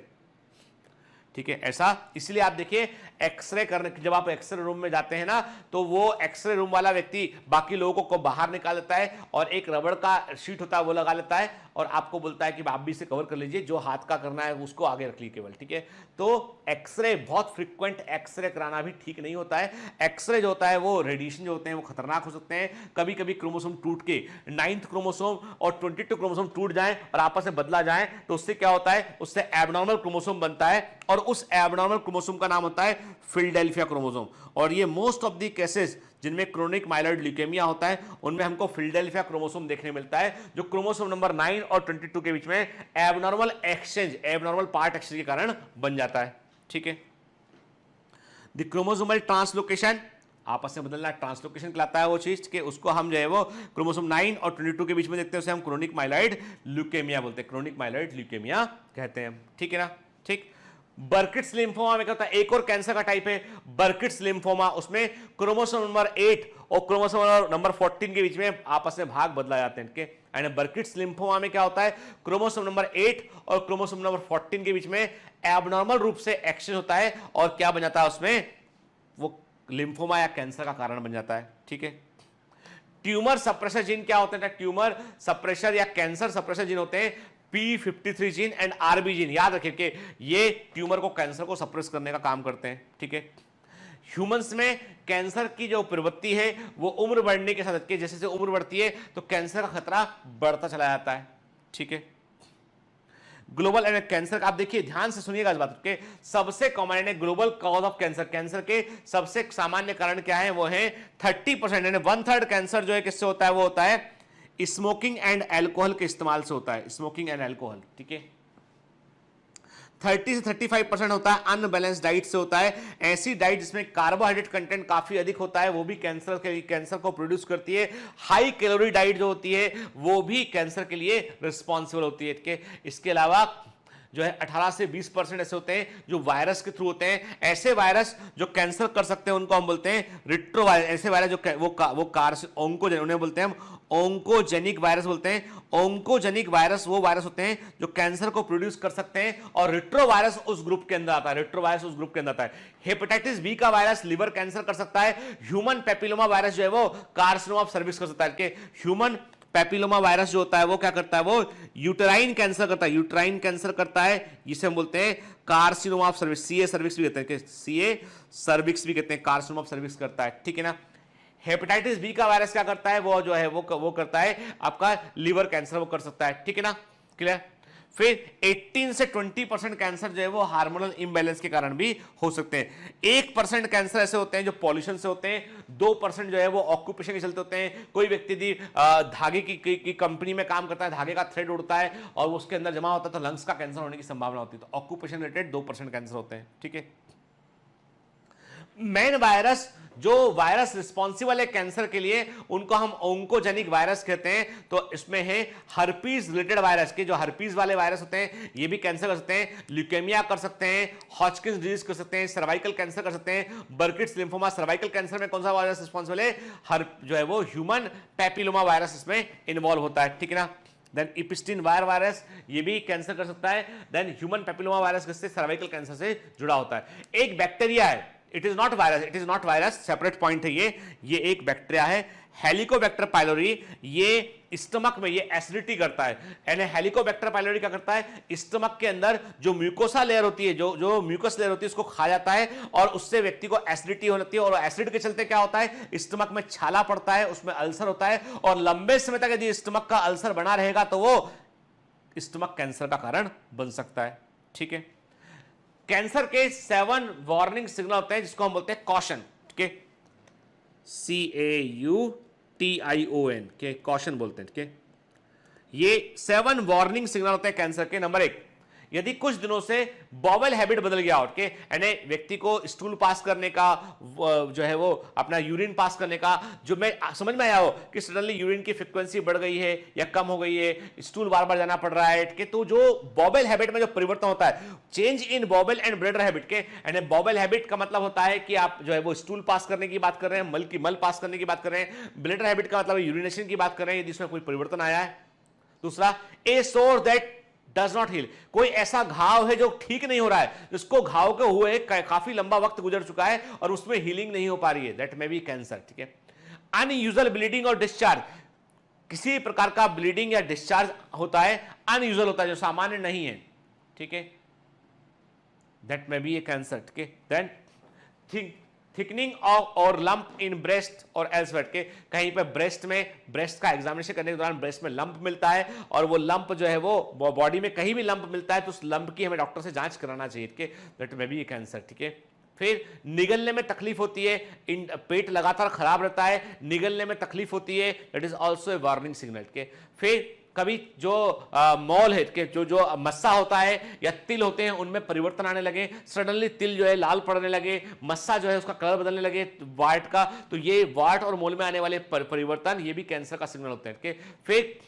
ठीक है, ऐसा इसलिए आप देखिए एक्सरे करने, जब आप एक्सरे रूम में जाते हैं ना, तो वो एक्सरे रूम वाला व्यक्ति बाकी लोगों को बाहर निकाल लेता है और एक रबड़ का शीट होता है वो लगा लेता है और आपको बोलता है कि आप भी इसे कवर कर लीजिए, जो हाथ का करना है उसको आगे रख लीजिए केवल। ठीक है, तो एक्सरे बहुत फ्रीक्वेंट एक्सरे कराना भी ठीक नहीं होता है। एक्सरे जो होता है वो रेडिएशन जो होते हैं वो खतरनाक हो सकते हैं। कभी कभी क्रोमोसोम टूट के 9th क्रोमोसोम और 22 क्रोमोसोम टूट जाए और आपस में बदला जाए, तो उससे क्या होता है? उससे एबनॉर्मल क्रोमोसोम बनता है और उस एबनॉर्मल क्रोमोसोम का नाम होता है फिलाडेल्फिया क्रोमोसोम। और ये मोस्ट ऑफ द केसेस जिनमें क्रोनिक माइलॉइड ल्यूकेमिया होता है उनमें हमको फिलाडेल्फिया क्रोमोसोम देखने मिलता है, जो क्रोमोसोम नंबर 9 और 22 के बीच में abnormal exchange, abnormal part exchange के कारण बन जाता है। ठीक है, द क्रोमोसोमल ट्रांसलोकेशन, आपस में बदलना ट्रांसलोकेशन कहलाता है वो चीज के, उसको हम जो है वो क्रोमोसोम 9 और 22 के बीच में देखते हैं, उसे हम क्रोनिक माइलॉइड ल्यूकेमिया बोलते हैं, क्रोनिक माइलॉइड ल्यूकेमिया कहते हैं। ठीक है ना? ठीक। बर्किट्स लिम्फोमा में क्या होता है? एक और कैंसर का टाइप है बर्किट्स लिम्फोमा, उसमें क्रोमोसोम नंबर 8 और क्रोमोसोम नंबर 14 के बीच में आपस में भाग बदला जाते हैं। एंड बर्किट्स लिम्फोमा में क्या होता है? क्रोमोसोम नंबर 8 और क्रोमोसोम नंबर 14 के बीच में एबनॉर्मल रूप से एक्सचेंज होता है और क्या बन जाता है उसमें? वो लिम्फोमा या कैंसर का कारण बन जाता है। ठीक है, ट्यूमर सप्रेसर जीन क्या होते हैं? ट्यूमर सप्रेसर या कैंसर सप्रेसर जीन होते हैं P53 gene and RB gene. याद रखिए कि ये ट्यूमर को, कैंसर को सप्रेस करने का काम करते हैं। ठीक है, ह्यूमंस में कैंसर की जो प्रवृत्ति है वो उम्र बढ़ने के साथ, जैसे जैसे उम्र बढ़ती है तो कैंसर का खतरा बढ़ता चला जाता है। ठीक है, ग्लोबल एंड कैंसर, आप देखिए ध्यान से सुनिएगा इस बात के, सबसे कॉमन है global cause of cancer, cancer के सबसे सामान्य कारण क्या है? वो है 30%, यानी 1/3 कैंसर जो है किससे होता है? वो होता है स्मोकिंग एंड अल्कोहल के इस्तेमाल से होता है, स्मोकिंग एंड अल्कोहल। ठीक है, 30 से 35% होता है अनबैलेंस डाइट से होता है। ऐसी डाइट जिसमें कार्बोहाइड्रेट कंटेंट काफी अधिक होता है वो भी कैंसर को प्रोड्यूस करती है। हाई कैलोरी डाइट जो होती है वो भी कैंसर के लिए रिस्पॉन्सिबल होती है। इसके अलावा जो है 18 से 20% ऐसे होते हैं जो वायरस के थ्रू होते हैं। ऐसे वायरस जो कैंसर कर सकते हैं उनको हम बोलते हैं रिट्रोवायरस। ऐसे वायरस जो उन्हें बोलते हैं हम ओंकोजेनिक वायरस बोलते हैं। ओंकोजेनिक वायरस वो वायरस होते हैं जो कैंसर को प्रोड्यूस कर सकते हैं, और रिट्रोवायरस उस ग्रुप के अंदर आता है। रिट्रोवायरस उस ग्रुप के अंदर आता है। हेपेटाइटिस बी का वायरस लिवर कैंसर कर सकता है। ह्यूमन पेपिलोमा वायरस जो है वो कार्सिनोमा ऑफ सर्विक्स कर सकता है। ह्यूमन पेपिलोमा वायरस जो होता है वो क्या करता है? वो यूटेराइन कैंसर करता है, यूटेराइन कैंसर करता है, जिसे हम बोलते हैं carcinoma of cervix, CA cervix भी कहते हैं, सीए सर्विक्स भी कहते हैं, कार्सिनोमा ऑफ सर्विक्स करता है। ठीक है ना? हेपेटाइटिस बी का वायरस क्या करता है? वो जो है वो करता है आपका लिवर कैंसर, वो कर सकता है। ठीक है ना? क्लियर? फिर 18 से 20% कैंसर जो है वो हार्मोनल इंबैलेंस के कारण भी हो सकते हैं। 1% कैंसर ऐसे होते हैं जो पॉल्यूशन से होते हैं। 2% जो है वो ऑक्यूपेशन के चलते होते हैं। कोई व्यक्ति यदि धागे की कंपनी में काम करता है, धागे का थ्रेड उड़ता है और उसके अंदर जमा होता है तो लंग्स का कैंसर होने की संभावना होती है। तो ऑक्यूपेशन रिलेटेड 2% कैंसर होते हैं। ठीक है, मेन वायरस जो वायरस रिस्पॉन्सिबल है कैंसर के लिए उनको हम ओंकोजेनिक वायरस कहते हैं। तो इसमें है हर्पीज रिलेटेड वायरस के, जो हर्पीज वाले वायरस होते हैं ये भी कैंसर कर सकते हैं, ल्यूकेमिया कर सकते हैं, हॉजकिंस डिजीज कर सकते हैं, सर्वाइकल कैंसर कर सकते हैं, बर्किट्स लिम्फोमा। सर्वाइकल कैंसर में कौन सा वायरस रिस्पॉन्सिबल है? जो है वो ह्यूमन पेपिलोमा वायरस इसमें इन्वॉल्व होता है। ठीक है ना? देन इपिस्टीन वायर वायरस ये भी कैंसर कर सकता है। देन ह्यूमन पेपिलोमा वायरस किससे? सर्वाइकल कैंसर से जुड़ा होता है। एक बैक्टीरिया है, it is not virus, it is not virus, separate point है ये एक बैक्टीरिया है, हेलिकोबैक्टर पाइलोरी। ये स्टमक में ये एसिडिटी करता है। यानी हेलिकोबैक्टर पाइलोरी क्या करता है? स्टमक के अंदर जो म्यूकोसा लेयर होती है, जो म्यूकस लेयर होती है उसको खा जाता है और उससे व्यक्ति को एसिडिटी होती है, और एसिड के चलते क्या होता है? स्टमक में छाला पड़ता है, उसमें अल्सर होता है, और लंबे समय तक यदि स्टमक का अल्सर बना रहेगा तो वो स्टमक कैंसर का कारण बन सकता है। ठीक है, कैंसर के 7 वार्निंग सिग्नल होते हैं जिसको हम बोलते हैं कॉशन, ठीक है, CAUTION के कॉशन बोलते हैं, ठीक है। ये 7 वार्निंग सिग्नल होते हैं कैंसर के। नंबर 1, यदि कुछ दिनों से बॉवेल हैबिट बदल गया हो, ठीक है, यानी व्यक्ति को स्टूल पास करने का जो है वो अपना यूरिन पास करने का जो मैं समझ में आया हो कि सडनली यूरिन की फ्रीक्वेंसी बढ़ गई है या कम हो गई है, स्टूल बार बार जाना पड़ रहा है, ठीक है, तो जो बॉवेल हैबिट में जो परिवर्तन होता है, change in bowel and bladder habit के, यानी बॉवेल हैबिट का मतलब होता है कि आप जो है वो स्टूल पास करने की बात कर रहे हैं, मल पास करने की बात कर रहे हैं, ब्लैडर हैबिट का मतलब यूरिनेशन की बात कर रहे हैं, यदि इसमें कोई परिवर्तन आया है। दूसरा, ए सोर दैट डज नॉट हील, कोई ऐसा घाव है जो ठीक नहीं हो रहा है, जिसको घाव के हुए काफी लंबा वक्त गुजर चुका है और उसमें हीलिंग नहीं हो पा रही है, दैट मे बी कैंसर, ठीक है। अनयूजुअल ब्लीडिंग और डिस्चार्ज, किसी प्रकार का ब्लीडिंग या डिस्चार्ज होता है, अनयूजुअल होता है, जो सामान्य नहीं है, ठीक है, that may be A cancer, ठीक है। देन थिकनिंग और लंप इन ब्रेस्ट और एल्सवेयर, के कहीं पे ब्रेस्ट का एग्जामिनेशन करने के दौरान ब्रेस्ट में लंप मिलता है और वो लंप जो है वो बॉडी में कहीं भी लंप मिलता है तो उस लंप की हमें डॉक्टर से जांच कराना चाहिए, ठीक है, दैट मे बी कैंसर, ठीक है। फिर निगलने में तकलीफ होती है, पेट लगातार खराब रहता है, निगलने में तकलीफ होती है, that is also a warning signal, ठीक है। फिर कभी जो मॉल है कि जो मस्सा होता है या तिल होते हैं उनमें परिवर्तन आने लगे, सडनली तिल जो है लाल पड़ने लगे, मस्सा जो है उसका कलर बदलने लगे वाट का, तो ये वाट और मोल में आने वाले परिवर्तन ये भी कैंसर का सिग्नल होते हैं। फिर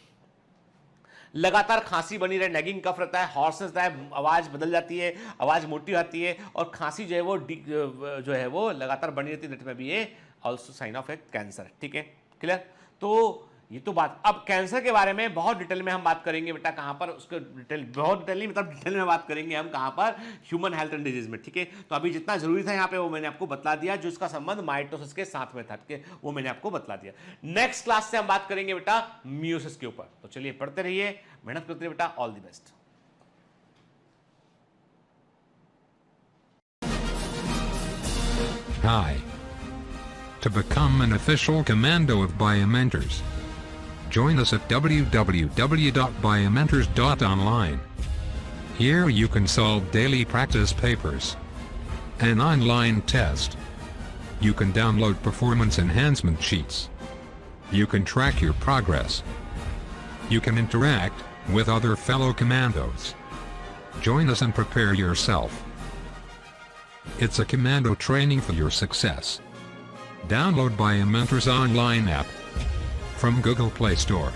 लगातार खांसी बनी रहे, नेगिंग कफ रहता है, हॉर्सनेस रहता है, आवाज बदल जाती है, आवाज मोटी आती है और खांसी जो है वो लगातार बनी रहती है, दैट में भी ये also sign of a cancer, ठीक है, क्लियर। तो ये तो बात, अब कैंसर के बारे में बहुत डिटेल में हम बात करेंगे बेटा, कहां पर उसके डिटेल, बहुत डिटेल नहीं मतलब डिटेल में बात करेंगे हम कहां पर, ह्यूमन हेल्थ एंड डिजीज में, ठीक है। तो अभी जितना जरूरी था यहाँ पे वो मैंने आपको बतला दिया, जो इसका संबंध माइटोसिस के साथ में था, ठीक है, वो मैंने आपको बतला दिया। नेक्स्ट क्लास से हम बात करेंगे बेटा मियोसिस के ऊपर, तो चलिए पढ़ते रहिए, मेहनत करते रहिए बेटा, all the best. Hi. To become an official commando of Biomentors, join us at www.biomentors.online. Here you can solve daily practice papers, an online test. You can download performance enhancement sheets. You can track your progress. You can interact with other fellow commandos. Join us and prepare yourself. It's a commando training for your success. Download Biomentors online app from Google Play Store.